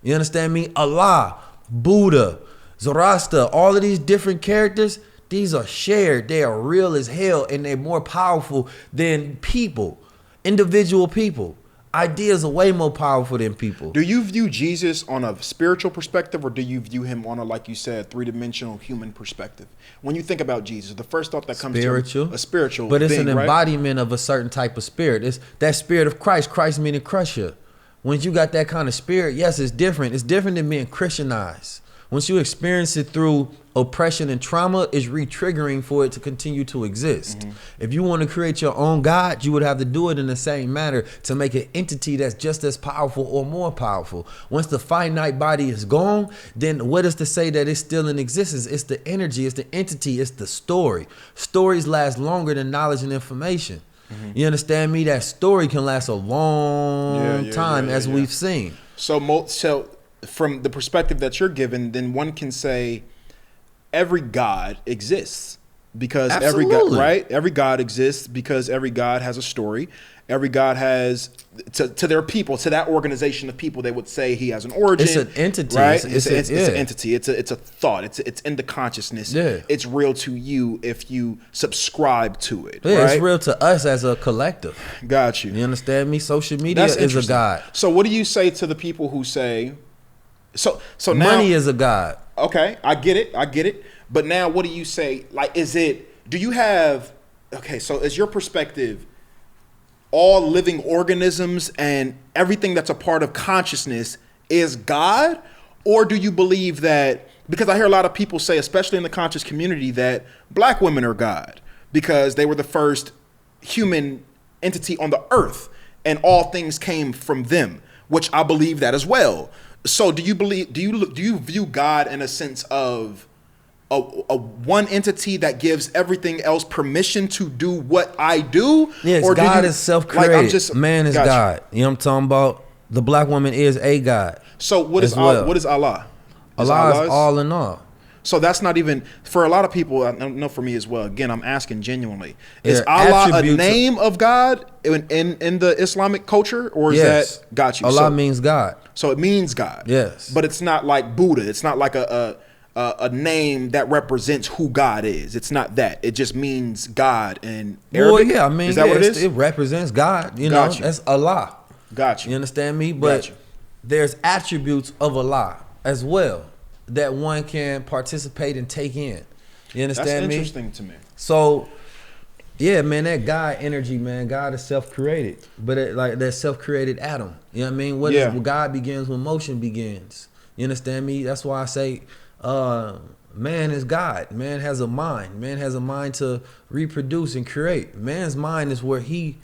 You understand me? Allah, Buddha, Zoroaster, all of these different characters, these are shared. They are real as hell, and they're more powerful than people, individual people. Ideas are way more powerful than people. Do you view Jesus on a spiritual perspective, or do you view him on a, like you said, three-dimensional human perspective? When you think about Jesus, the first thought that comes to you, a spiritual but it's thing, an right? embodiment of a certain type of spirit. It's that spirit of Christ meaning crusher. When you got that kind of spirit, yes, it's different. It's different than being Christianized. Once you experience it through oppression and trauma, it's re-triggering for it to continue to exist. Mm-hmm. If you want to create your own God, you would have to do it in the same manner to make an entity that's just as powerful or more powerful. Once the finite body is gone, then what is to say that it's still in existence? It's the energy, it's the entity, it's the story. Stories last longer than knowledge and information. Mm-hmm. You understand me? That story can last a long time, as we've seen. So from the perspective that you're given, then one can say every God exists because every God exists because every God has a story. Every God has to their people, to that organization of people, they would say he has an origin. It's an entity, right? It's an entity. It's a thought. It's in the consciousness. Yeah. It's real to you if you subscribe to it. Yeah, right? It's real to us as a collective. Got you. You understand me? Social media is a God. So what do you say to the people who say, So now Money is a god. okay, I get it. But now what do you say? Like, do you have, okay, so is your perspective all living organisms and everything that's a part of consciousness is God? Or do you believe that, because I hear a lot of people say, especially in the conscious community, that black women are God because they were the first human entity on the earth and all things came from them, which I believe that as well. So do you view God in a sense of a one entity that gives everything else permission to do what I do? Yes, or God is self-created. Like Man is God. You know what I'm talking about? The black woman is a God. So what is well. what is Allah? Allah is all in all. So that's not even, for a lot of people, I know for me as well, again, I'm asking genuinely, is There Allah a attributes name of God in the Islamic culture, or is Yes. that, got you? Allah means God. So it means God. Yes. But it's not like Buddha. It's not like a name that represents who God is. It's not that. It just means God in Arabic. Well, yeah, I mean, is that what it is? It represents God. You Got know, you. that's Allah. Got you. You understand me? But Got you. there's attributes of Allah as well that one can participate and take in. You understand That's me? interesting to me. So, yeah, man, that God energy, man, God is self-created, but like that self-created atom. You know what I mean? What is, God begins when motion begins. You understand me? That's why I say, man is God. Man has a mind. Man has a mind to reproduce and create. Man's mind is where he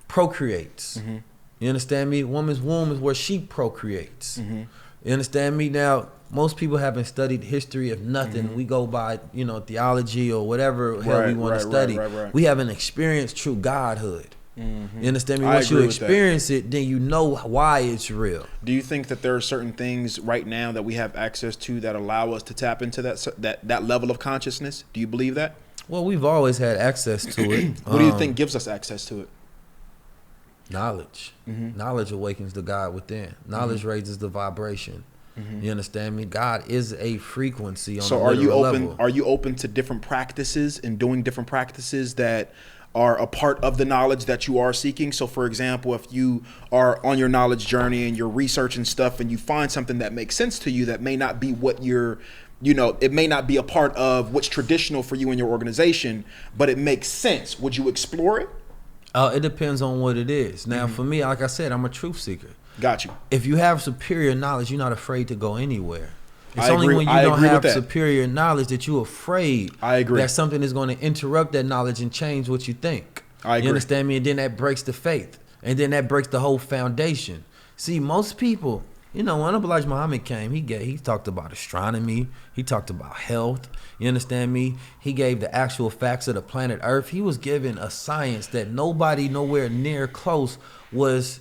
procreates. Mm-hmm. You understand me? Woman's womb is where she procreates. Mm-hmm. You understand me? Now, most people haven't studied history of nothing. Mm-hmm. We go by, theology or whatever hell we want to study. Right. We haven't experienced true godhood. Mm-hmm. You understand me? I Once you agree with experience it, then you know why it's real. Do you think that there are certain things right now that we have access to that allow us to tap into that level of consciousness? Do you believe that? Well, we've always had access to it. What do you think gives us access to it? Knowledge. Mm-hmm. Knowledge awakens the God within. Knowledge raises the vibration. Mm-hmm. You understand me? God is a frequency on So a are you literal open? level. Are you open to different practices and doing different practices that are a part of the knowledge that you are seeking? So, for example, if you are on your knowledge journey and you're researching stuff and you find something that makes sense to you that may not be what you're, it may not be a part of what's traditional for you in your organization, but it makes sense. Would you explore it? It depends on what it is. Now, for me, like I said, I'm a truth seeker. Got you. If you have superior knowledge, you're not afraid to go anywhere. It's I only agree- when you I don't agree with have that. superior knowledge that you're afraid I agree. that something is going to interrupt that knowledge and change what you think. I agree. You understand me? And then that breaks the faith. And then that breaks the whole foundation. See, most people, when Elijah Muhammad came, he talked about astronomy. He talked about health. You understand me? He gave the actual facts of the planet Earth. He was given a science that nobody nowhere near close was,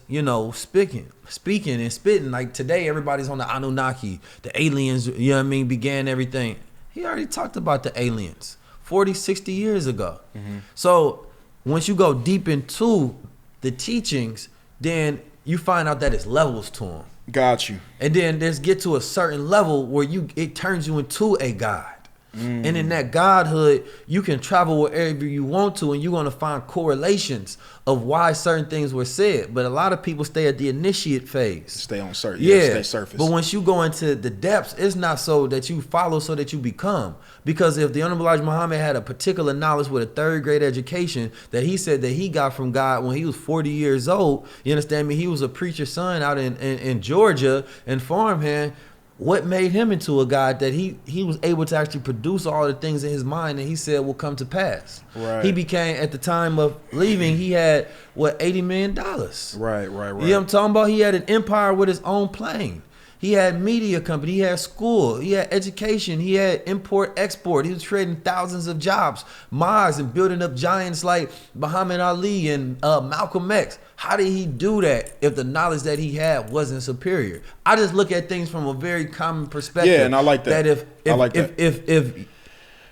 speaking and spitting. Like today, everybody's on the Anunnaki. The aliens, began everything. He already talked about the aliens 40, 60 years ago. Mm-hmm. So once you go deep into the teachings, then you find out that it's levels to them. Got you. And then there's get to a certain level where it turns you into a God. And in that godhood, you can travel wherever you want to, and you're going to find correlations of why certain things were said. But a lot of people stay at the initiate phase. Stay on surface. Yeah. Stay surface. But once you go into the depths, it's not so that you follow, so that you become. Because if the Honorable Elijah Muhammad had a particular knowledge with a third grade education that he said that he got from God when he was 40 years old, you understand me? He was a preacher's son out in Georgia and farmhand. What made him into a God that he was able to actually produce all the things in his mind that he said will come to pass? Right. He became, at the time of leaving, he had, $80 million. Right. You know what I'm talking about? He had an empire with his own plane. He had media company. He had school. He had education. He had import, export. He was creating thousands of jobs, Mars, and building up giants like Muhammad Ali and Malcolm X. How did he do that if the knowledge that he had wasn't superior? I just look at things from a very common perspective. Yeah, and I like that. If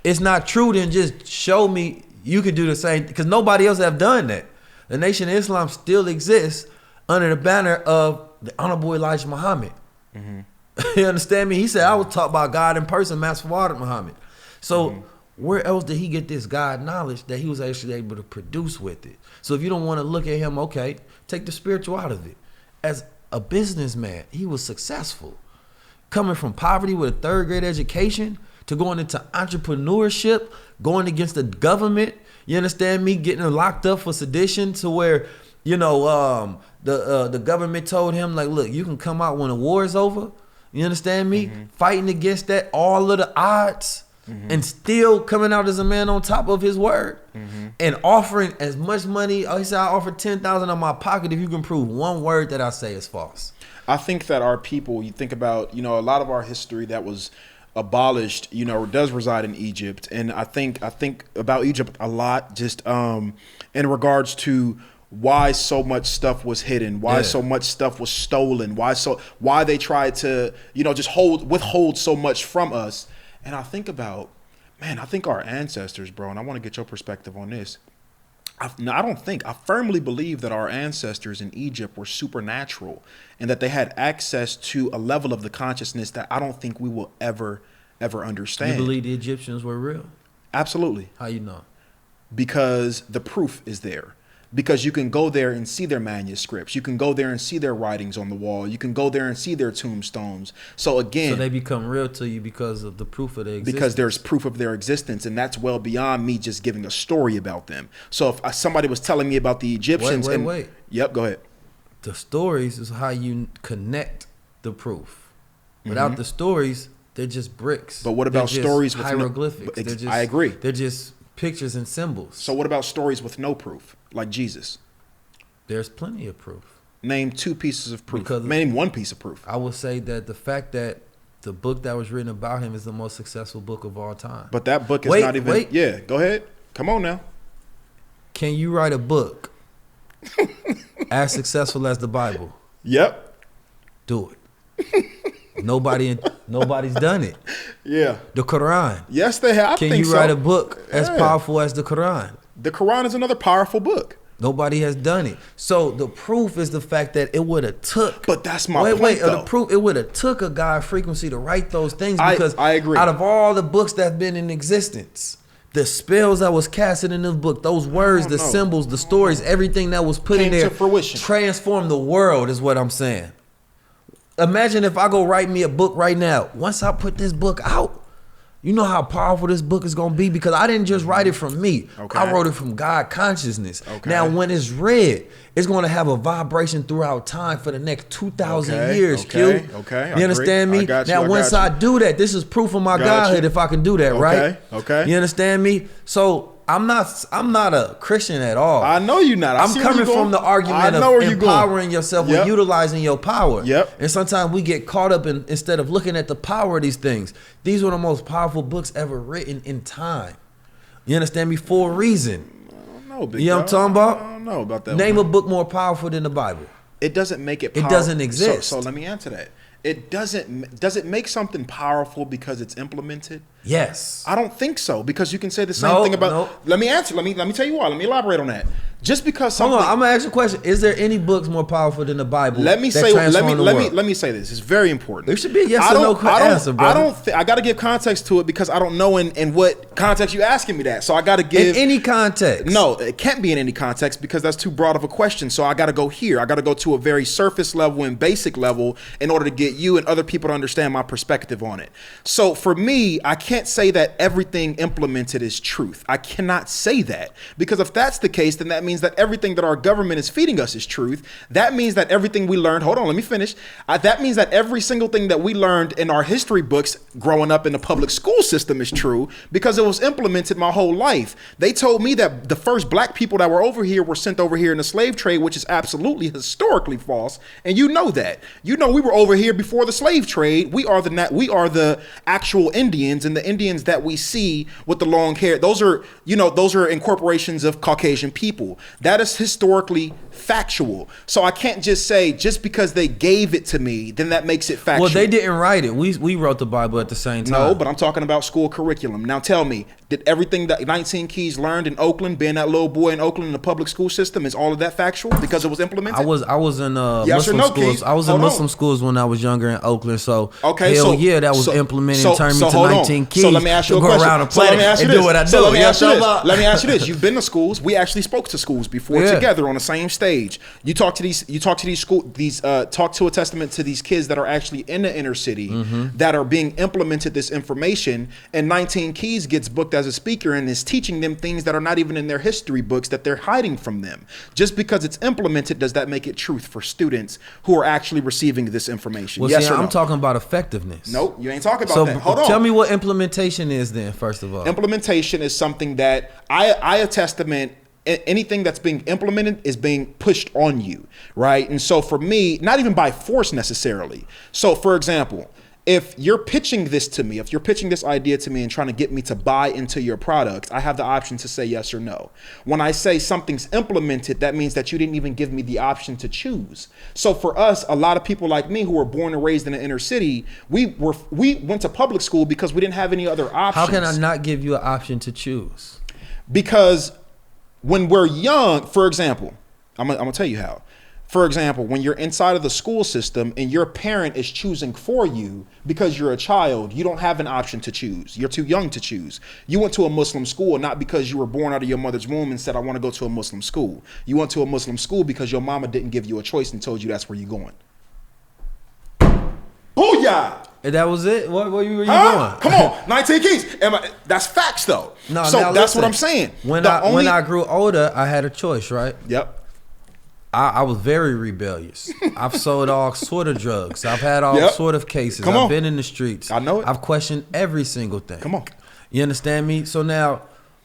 it's not true, then just show me you could do the same, because nobody else have done that. The Nation of Islam still exists under the banner of the Honorable Elijah Muhammad. Mm-hmm. You understand me? He said, I was taught by God in person, Master Fuad Muhammad. So where else did he get this God knowledge that he was actually able to produce with it? So if you don't want to look at him, okay, take the spiritual out of it. As a businessman, he was successful. coming from poverty with a 3rd grade education to going into entrepreneurship, going against the government. You understand me? Getting locked up for sedition to where, the government told him, like, look, you can come out when the war is over. You understand me? Fighting against that, all of the odds, and still coming out as a man on top of his word, and offering as much money. He said, I offer 10,000 on my pocket if you can prove one word that I say is false. I think that our people, you think about, a lot of our history that was abolished, does reside in Egypt. And I think about Egypt a lot, just in regards to why so much stuff was hidden, why so much stuff was stolen, why they tried to, just withhold so much from us. And I think about, I think our ancestors, bro, and I want to get your perspective on this. I firmly believe that our ancestors in Egypt were supernatural and that they had access to a level of the consciousness that I don't think we will ever understand. You believe the Egyptians were real? Absolutely. How you know? Because the proof is there. Because you can go there and see their manuscripts. You can go there and see their writings on the wall. You can go there and see their tombstones. So again, so they become real to you because of the proof of their existence. Because there's proof of their existence, and that's well beyond me just giving a story about them. So if somebody was telling me about the Egyptians, wait. Yep, go ahead. The stories is how you connect the proof. Without the stories, they're just bricks. But what about stories with hieroglyphics? I agree. They're just pictures and symbols. So what about stories with no proof, like Jesus? There's plenty of proof. Name 2 pieces of proof. Name 1 piece of proof. I would say that the fact that the book that was written about him is the most successful book of all time. But that book is not even. Yeah, go ahead. Come on now. Can you write a book as successful as the Bible? Yep. Do it. Nobody's done it. Yeah. The Quran. Yes, they have. Can you write a book as powerful as the Quran? The Quran is another powerful book. Nobody has done it. So the proof is the fact that it would have took. But that's my point, though. The proof, it would have took a guy frequency to write those things, because I agree. Out of all the books that's been in existence, the spells that was casted in this book, those words, the symbols, the stories, everything that was put in there, transformed the world, is what I'm saying. Imagine if I go write me a book right now. Once I put this book out, you know how powerful this book is going to be, because I didn't just write it from me. Okay. I wrote it from God consciousness. Okay. Now, when it's read, it's going to have a vibration throughout time for the next 2,000 years, Q. Okay. You understand me? Now, once I do that, this is proof of my godhood if I can do that, right? Okay. You understand me? So I'm not a Christian at all. I know you're not. I'm coming from the argument of empowering yourself with utilizing your power. Yep. And sometimes we get caught up in, instead of looking at the power of these things. These were the most powerful books ever written in time. You understand me? For a reason. I don't know, big you know what I'm talking about? I don't know about that. Name a book more powerful than the Bible. It doesn't make it powerful. It doesn't exist. So let me answer that. Does it make something powerful because it's implemented? Yes. I don't think so, because you can say the same thing about. No. Let me answer. Let me tell you why. Let me elaborate on that. Just because something. Hold on, I'm gonna ask you a question. Is there any books more powerful than the Bible? Let me say this. It's very important. There should be a yes or no answer, bro. I got to give context to it, because I don't know in what context you're asking me that. So I got to give in any context. No, it can't be in any context, because that's too broad of a question. So I got to go here. I got to go to a very surface level and basic level in order to get you and other people to understand my perspective on it. So for me, I can't say that everything implemented is truth. I cannot say that, because if that's the case, then that means that everything that our government is feeding us is truth. That means that everything we learned, hold on, let me finish. That means that every single thing that we learned in our history books growing up in the public school system is true, because it was implemented my whole life. They told me that the first black people that were over here were sent over here in the slave trade, which is absolutely historically false. And you know that. You know we were over here before the slave trade. We are the actual Indians, and the Indians that we see with the long hair, those are incorporations of Caucasian people. That is historically factual. So I can't just say, just because they gave it to me, then that makes it factual. Well, they didn't write it. We wrote the Bible at the same time. No, but I'm talking about school curriculum. Now tell me, Did everything that 19 Keys learned in Oakland, being that little boy in Oakland in the public school system, is all of that factual because it was implemented? I was in Yes or Muslim no, schools. Keys? I was in Hold Muslim on. schools when I was younger in Oakland. So Okay, hell so yeah, that was implemented and turned me to hold on. 19 Keys. So let me ask you a to question. go around the So let planet me ask you and this. do what I do. So let me You ask you know this. what I'm talking Let me ask you this. You've been to schools. We actually spoke to schools before Yeah. together on the same stage. You talk to these school talk to a testament to these kids that are actually in the inner city that are being implemented this information, and 19 Keys gets booked as a speaker and is teaching them things that are not even in their history books that they're hiding from them. Just because it's implemented, does that make it truth for students who are actually receiving this information? Well, Yes see, or no? I'm talking about effectiveness. Nope, you ain't talking about So that. Hold on. tell me what implementation is then, first of all. Implementation is something that I a testament. Anything that's being implemented is being pushed on you, right? And so for me, not even by force necessarily. So for example, if you're pitching this to me, if you're pitching this idea to me and trying to get me to buy into your product, I have the option to say yes or no. When I say something's implemented, that means that you didn't even give me the option to choose. So for us, a lot of people like me who were born and raised in the inner city, we went to public school because we didn't have any other options. How can I not give you an option to choose? Because when we're young, for example, I'm gonna tell you how. For example, when you're inside of the school system and your parent is choosing for you because you're a child, you don't have an option to choose. You're too young to choose. You went to a Muslim school not because you were born out of your mother's womb and said, I want to go to a Muslim school. You went to a Muslim school because your mama didn't give you a choice and told you that's where you're going. Booyah! And that was it? Where you going? Come on, 19 Keys. That's facts though. No, so now that's listen, what I'm saying. When I grew older, I had a choice, right? Yep. I was very rebellious. I've sold all sort of drugs. I've had all Yep. sort of cases. Come I've on. been in the streets. I know it. I've questioned every single thing. Come on. You understand me? So now,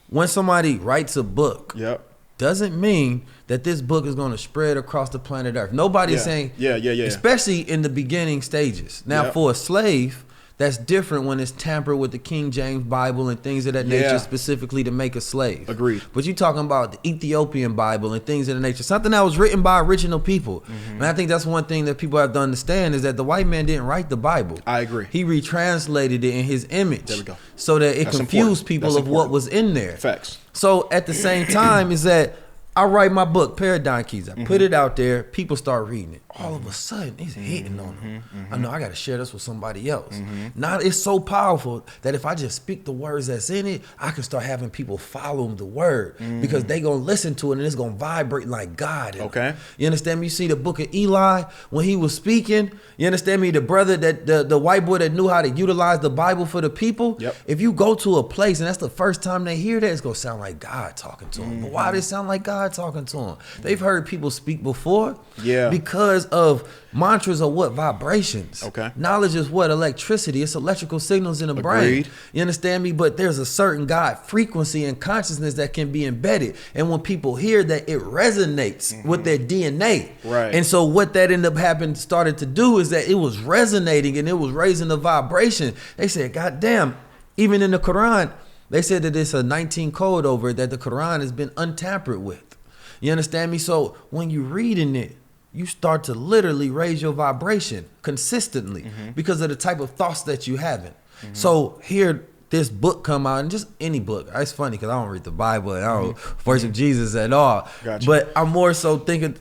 when somebody writes a book, Yep. doesn't mean that this book is going to spread across the planet Earth. Nobody's Yeah. saying, Yeah. especially in the beginning stages. Now, Yep. for a slave, that's different when it's tampered with the King James Bible and things of that Yeah. nature specifically to make a slave. Agreed. But you talking about the Ethiopian Bible and things of that nature, something that was written by original people. Mm-hmm. And I think that's one thing that people have to understand is that the white man didn't write the Bible. I agree. He retranslated it in his image. There we go. So that it That's confused important. people That's of what important. was in there. Facts. So at the same time is that I write my book, Paradigm Keys. I put it out there. People start reading it. All of a sudden, it's hitting on them. I know I got to share this with somebody else. Now it's so powerful that if I just speak the words that's in it, I can start having people follow the word because they going to listen to it and it's going to vibrate like God. Okay. You understand me? You see the book of Eli when he was speaking. You understand me? The brother that the white boy that knew how to utilize the Bible for the people. Yep. If you go to a place and that's the first time they hear that, it's going to sound like God talking to them. But why does it sound like God talking to them? They've heard people speak before. Yeah. Because of mantras are what? Vibrations. Okay. Knowledge is what? Electricity. It's electrical signals in the brain. Agreed. You understand me? But there's a certain God frequency and consciousness that can be embedded. And when people hear that, it resonates with their DNA. Right. And so what that ended up started to do is that it was resonating and it was raising the vibration. They said, God damn, even in the Quran, they said that it's a 19 code over it, that the Quran has been untampered with. You understand me? So when you're reading it, you start to literally raise your vibration consistently because of the type of thoughts that you having. So here, this book come out, and just any book. It's funny because I don't read the Bible and I don't worship Jesus at all. Gotcha. But I'm more so thinking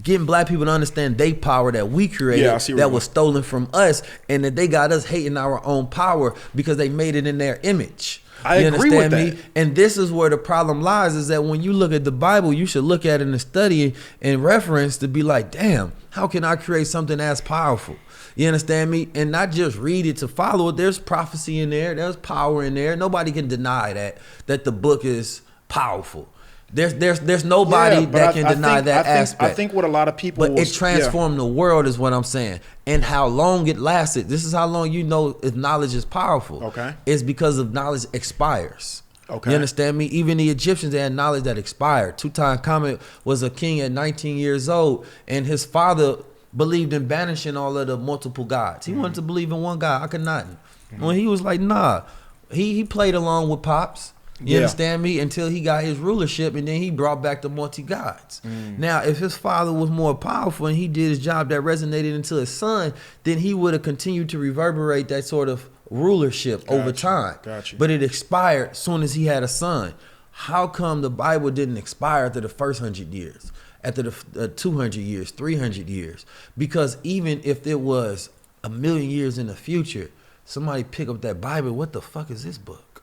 getting black people to understand they power that we created Yeah, I see where that you're was stolen from us, and that they got us hating our own power because they made it in their image. I agree with that. And this is where the problem lies, is that when you look at the Bible, you should look at it and study and reference to be like, damn, how can I create something as powerful? You understand me? And not just read it to follow it. There's prophecy in there. There's power in there. Nobody can deny that the book is powerful. There's nobody that can deny that aspect. I think what a lot of people, but it transformed the world is what I'm saying. And how long it lasted. This is how long you know if knowledge is powerful. Okay. It's because of knowledge expires. Okay. You understand me? Even the Egyptians, they had knowledge that expired. Tutankhamun was a king at 19 years old, and his father believed in banishing all of the multiple gods. He wanted to believe in one God, Akhenaten. When he was like, nah, he played along with Pops. You understand me? Until he got his rulership, and then he brought back the multi-gods. Now, if his father was more powerful and he did his job that resonated into his son, then he would have continued to reverberate that sort of rulership over time. Gotcha. But it expired as soon as he had a son. How come the Bible didn't expire after the first 100 years, after the 200 years, 300 years? Because even if it was a million years in the future, somebody pick up that Bible, what the fuck is this book?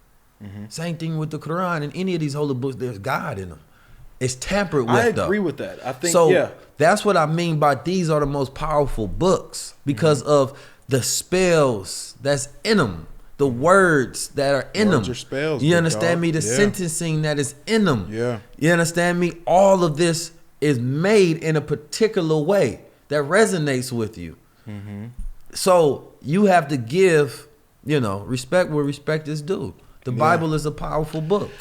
Same thing with the Quran and any of these holy books, there's God in them. It's tampered with. I agree with that. I think that's what I mean by these are the most powerful books because of the spells that's in them, the words that are in them. Are spells, you understand me? The sentencing that is in them. Yeah. You understand me? All of this is made in a particular way that resonates with you. So you have to give, respect where respect is due. The Bible is a powerful book.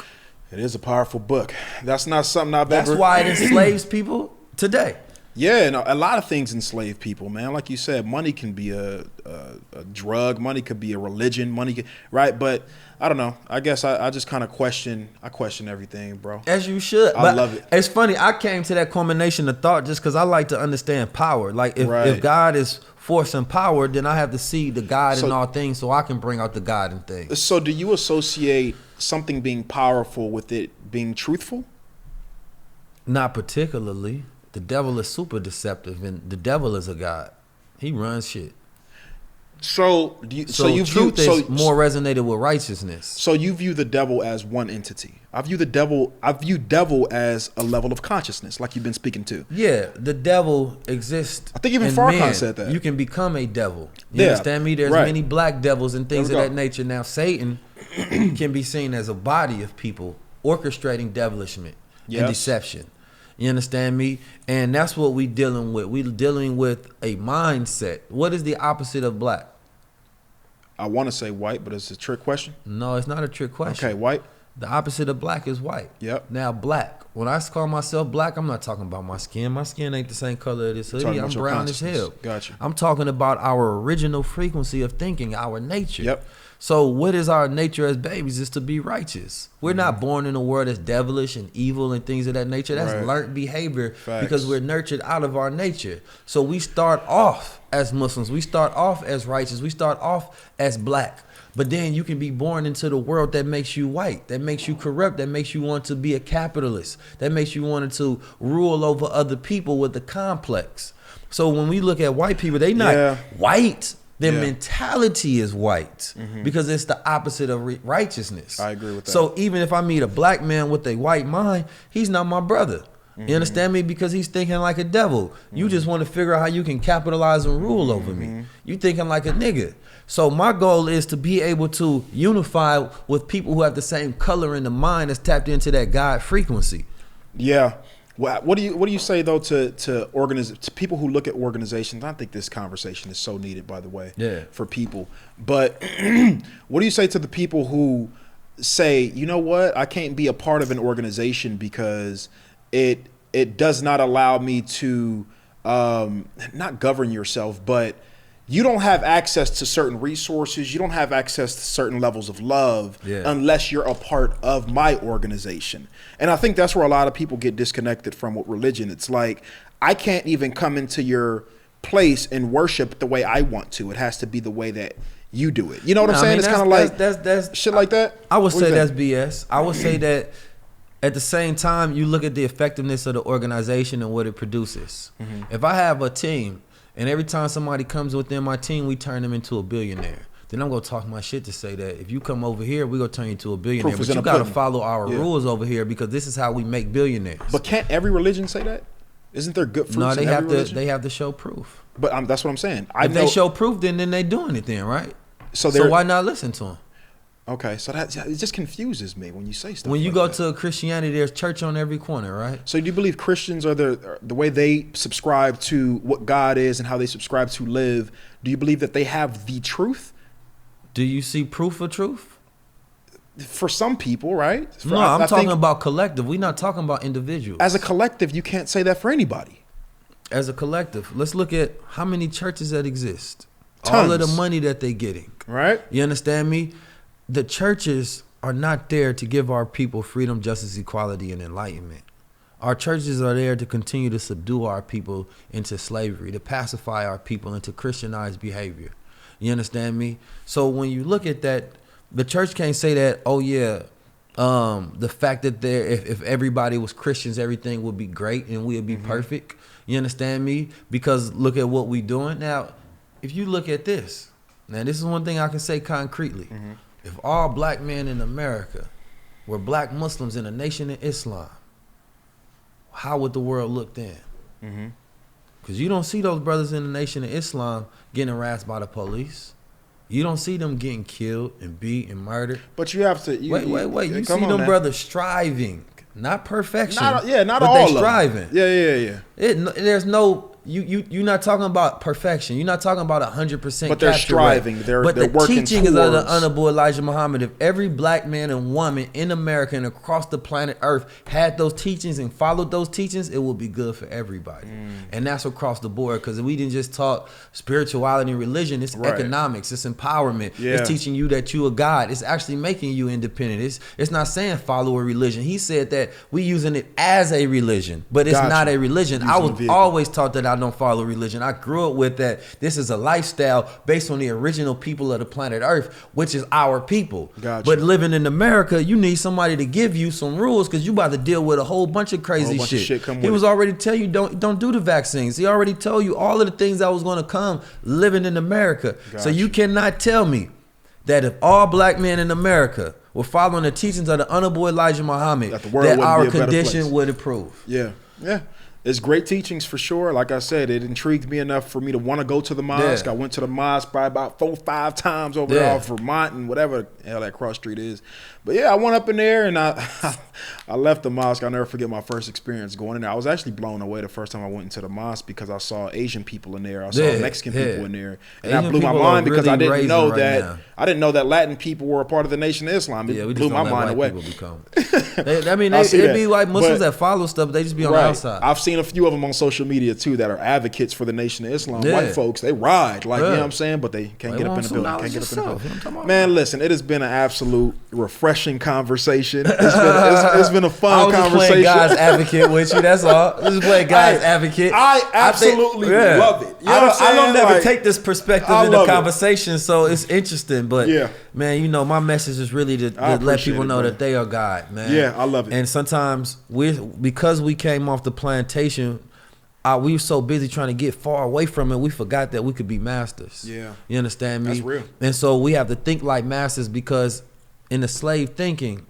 It is a powerful book. That's not something I've That's ever... why it enslaves people today. Yeah, and a lot of things enslave people, man. Like you said, money can be a drug. Money could be a religion. Right? But I don't know. I guess I just kind of question everything, bro. As you should. I love it. It's funny. I came to that culmination of thought just because I like to understand power. Like if God is force and power, then I have to see the God in all things so I can bring out the God in things. So do you associate something being powerful with it being truthful? Not particularly. The devil is super deceptive, and the devil is a god. He runs shit. So truth is more resonated with righteousness. So you view the devil as one entity. I view devil as a level of consciousness, like you've been speaking to. Yeah, the devil exists. I think even Farrakhan said that. You can become a devil. You understand me? There's many black devils and things of that nature. Now, Satan can be seen as a body of people orchestrating devilishment and deception. You understand me? And that's what we dealing with. We're dealing with a mindset. What is the opposite of black? I want to say white, but it's a trick question. No, it's not a trick question. Okay, white. The opposite of black is white. Yep. Now, black. When I call myself black, I'm not talking about my skin. My skin ain't the same color as this hoodie. I'm brown as hell. Gotcha. I'm talking about our original frequency of thinking, our nature. Yep. So what is our nature as babies is to be righteous. We're not born in a world that's devilish and evil and things of that nature. That's learned behavior because we're nurtured out of our nature. So we start off as Muslims. We start off as righteous. We start off as black. But then you can be born into the world that makes you white, that makes you corrupt, that makes you want to be a capitalist, that makes you want to rule over other people with a complex. So when we look at white people, they not white. Their mentality is white because it's the opposite of righteousness. I agree with that. So even if I meet a black man with a white mind, he's not my brother. You understand me? Because he's thinking like a devil. You just want to figure out how you can capitalize and rule over me. You thinking like a nigga. So my goal is to be able to unify with people who have the same color in the mind that's tapped into that God frequency. Yeah. What do you say though to people who look at organizations? I think this conversation is so needed, by the way, for people. But what do you say to the people who say, you know what, I can't be a part of an organization because it does not allow me to not govern yourself, but you don't have access to certain resources. You don't have access to certain levels of love unless you're a part of my organization. And I think that's where a lot of people get disconnected from with religion. It's like, I can't even come into your place and worship the way I want to. It has to be the way that you do it. You know what I'm saying? It's kind of like that's shit like that. I would say that's BS. I would say that at the same time, you look at the effectiveness of the organization and what it produces. If I have a team, and every time somebody comes within my team, we turn them into a billionaire. Then I'm going to talk my shit to say that if you come over here, we're going to turn you into a billionaire. But you got to follow our rules over here because this is how we make billionaires. But can't every religion say that? Isn't there good fruits in every religion? They have to show proof. But that's what I'm saying. If they show proof, then they doing it then, right? So why not listen to them? Okay, so it just confuses me when you say stuff. When you go to Christianity, there's church on every corner, right? So do you believe Christians are the way they subscribe to what God is and how they subscribe to live? Do you believe that they have the truth? Do you see proof of truth? For some people, right? No, I'm talking about collective. We're not talking about individuals. As a collective, you can't say that for anybody. As a collective, let's look at how many churches that exist. Tons. All of the money that they're getting. Right. You understand me? The churches are not there to give our people freedom, justice, equality, and enlightenment. Our churches are there to continue to subdue our people into slavery, to pacify our people into Christianized behavior. You understand me? So when you look at that, the church can't say that, oh yeah, the fact that if everybody was Christians, everything would be great and we'd be perfect. You understand me? Because look at what we doing. Now, if you look at this, now this is one thing I can say concretely. If all black men in America were black Muslims in a nation of Islam, how would the world look then? Because you don't see those brothers in the nation of Islam getting harassed by the police. You don't see them getting killed and beat and murdered. But you have to... Wait. You see them brothers striving. Not perfection. Not but all they striving. Yeah. There's no... You're not talking about perfection. You're not talking about 100%. But they're striving. Rate. They're the working teaching towards... is of the Honorable Elijah Muhammad. If every black man and woman in America and across the planet Earth had those teachings and followed those teachings, it would be good for everybody. And that's across the board. Because we didn't just talk spirituality and religion. It's economics. It's empowerment. Yeah. It's teaching you that you a God. It's actually making you independent. It's not saying follow a religion. He said that we using it as a religion, but it's not a religion. I was always taught that I don't follow religion. I grew up with that. This is a lifestyle based on the original people of the planet Earth, which is our people. But living in America, you need somebody to give you some rules because you about to deal with a whole bunch of crazy shit. He was already telling you don't do the vaccines. He already told you all of the things that was going to come living in America. So you cannot tell me that if all black men in America were following the teachings of the Honorable Elijah Muhammad, that our condition would improve. Yeah. It's great teachings for sure. Like I said, it intrigued me enough for me to want to go to the mosque. I went to the mosque probably about 4 or 5 times over there off Vermont and whatever the hell that cross street is. But yeah, I went up in there and I left the mosque. I'll never forget my first experience going in there. I was actually blown away the first time I went into the mosque because I saw Asian people in there. I saw Mexican people in there. And that blew my mind because I didn't know that Latin people were a part of the Nation of Islam. It blew my mind away. It'd be like Muslims that follow stuff, they just be on the outside. I've seen a few of them on social media too that are advocates for the Nation of Islam. White folks, they ride, like, you know what I'm saying? But they can't get up in the building. Man, listen, it has been an absolute refreshing conversation. It's been a fun conversation. I was just playing God's advocate with you, that's all. Just playing God's advocate. I absolutely love it. You know what I'm saying? I don't never take this perspective in the conversation, so it's interesting. But man, you know, my message is really to let people know that they are God, man. Yeah, I love it. And sometimes because we came off the plantation, we were so busy trying to get far away from it, we forgot that we could be masters. Yeah. You understand me? That's real. And so we have to think like masters because in the slave thinking,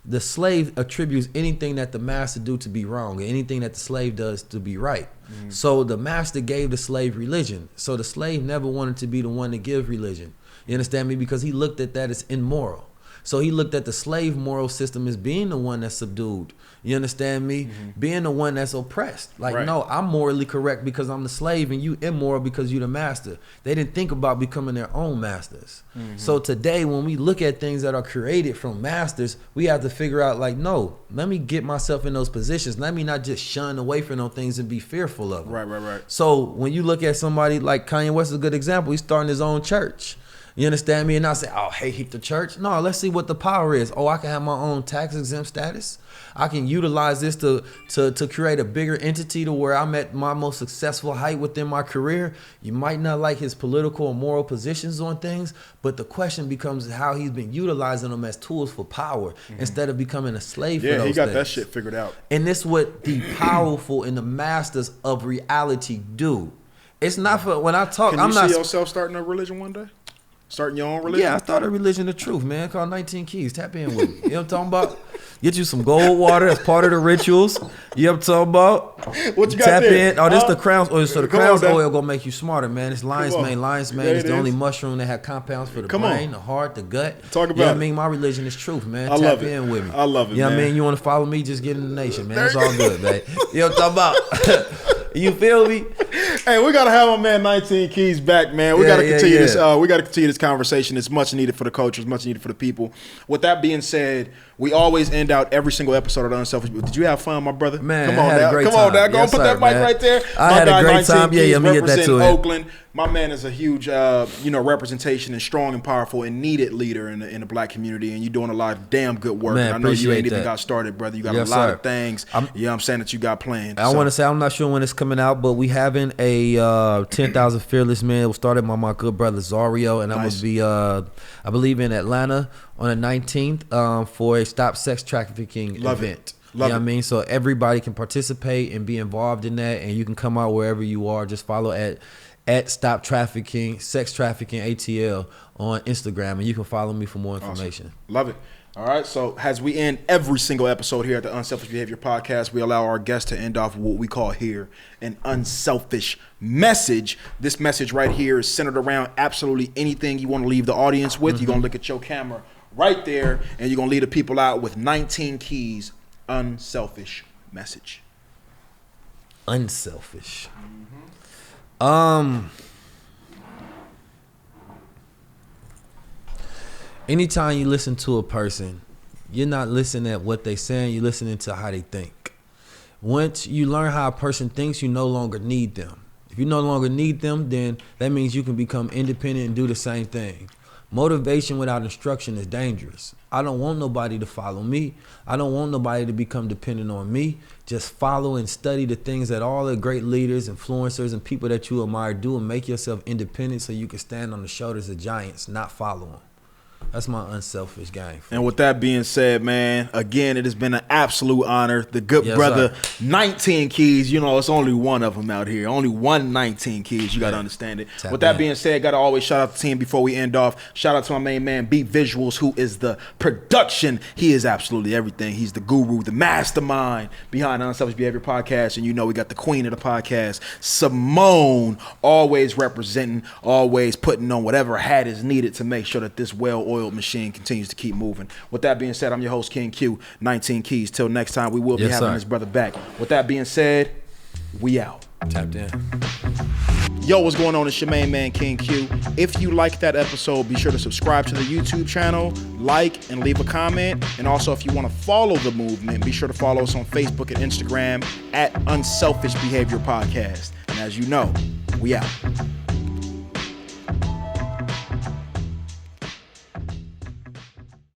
the slave attributes anything that the master do to be wrong, and anything that the slave does to be right. So the master gave the slave religion. So the slave never wanted to be the one to give religion. You understand me? Because he looked at that as immoral. So he looked at the slave moral system as being the one that's subdued. You understand me? Being the one that's oppressed. Like, no, I'm morally correct because I'm the slave and you immoral because you the master. They didn't think about becoming their own masters. So today when we look at things that are created from masters, we have to figure out like, no, let me get myself in those positions. Let me not just shun away from those things and be fearful of them. Right. So when you look at somebody like Kanye West is a good example. He's starting his own church. You understand me? And I say, oh, hate the church. No, let's see what the power is. Oh, I can have my own tax exempt status. I can utilize this to create a bigger entity to where I'm at my most successful height within my career. You might not like his political or moral positions on things, but the question becomes how he's been utilizing them as tools for power instead of becoming a slave for those things. Yeah, he got that shit figured out. And this is what the powerful and the masters of reality do. It's not for, when I talk, I'm not... Can you see yourself starting a religion one day? Starting your own religion? Yeah, I started a religion of truth, man, called 19 Keys. Tap in with me. You know what I'm talking about? Get you some gold water as part of the rituals. You know what I'm talking about? What you got Tap there? in. Oh, this the Crown's oil. So the Crown's oil gonna make you smarter, man. It's lion's mane. Lion's mane is the only mushroom that have compounds for the brain, the heart, the gut. Talk about you know what I mean? My religion is truth, man. Tap in with me. I love it, you know man. what I mean? You want to follow me? Just get in the nation, man. It's all good, man. You know what I'm talking about? You feel me? Hey, we gotta have my man 19 Keys back, man. We gotta continue this. We gotta continue this conversation. It's much needed for the culture. It's much needed for the people. With that being said, we always end out every single episode of the Unselfish. Did you have fun, my brother? Man, come on, I had now. a great Come time. on, now. Go and put that mic right there. I had a great time. Yeah, let me get that to Oakland. My man is a huge, representation and strong and powerful and needed leader in the black community, and you're doing a lot of damn good work. Man, and I know you ain't that. even got started, brother. You got Yes, a lot sir. of things. I'm saying that you got planned. I want to say, I'm not sure when it's coming out, but we having a 10,000 Fearless Men. It was started by my good brother Zario, and I'm going to be, I believe, in Atlanta on the 19th for a Stop Sex Trafficking event. You know what I mean? So everybody can participate and be involved in that, and you can come out wherever you are. Just follow at Stop Trafficking, Sex Trafficking ATL on Instagram, and you can follow me for more information. Awesome. Love it. All right, so as we end every single episode here at the Unselfish Behavior Podcast, we allow our guests to end off with what we call here an unselfish message. This message right here is centered around absolutely anything you want to leave the audience with. You're going to look at your camera right there, and you're going to lead the people out with 19 keys, unselfish message. Unselfish. Anytime you listen to a person, you're not listening at what they're saying, you're listening to how they think. Once you learn how a person thinks, you no longer need them. If you no longer need them, then that means you can become independent and do the same thing. Motivation without instruction is dangerous. I don't want nobody to follow me. I don't want nobody to become dependent on me. Just follow and study the things that all the great leaders, influencers, and people that you admire do, and make yourself independent so you can stand on the shoulders of giants, not follow them. That's my unselfish game. And with that being said, man, again, it has been an absolute honor. The good brother, sir. 19 keys. You know, it's only one of them out here. Only 19 keys. You got to understand it. With that being said, got to always shout out the team before we end off. Shout out to my main man, Beat Visuals, who is the production. He is absolutely everything. He's the guru, the mastermind behind the Unselfish Behavior Podcast. And you know, we got the queen of the podcast, Simone, always representing, always putting on whatever hat is needed to make sure that this well-oiled machine continues to keep moving. With that being said, I'm your host, King Q, 19 Keys. Till next time, we will be having this brother back. With that being said, we out. Tapped in. Yo, what's going on? It's your main man, King Q. If you like that episode, be sure to subscribe to the YouTube channel, like, and leave a comment. And also, if you want to follow the movement, be sure to follow us on Facebook and Instagram at Unselfish Behavior Podcast. And as you know, we out.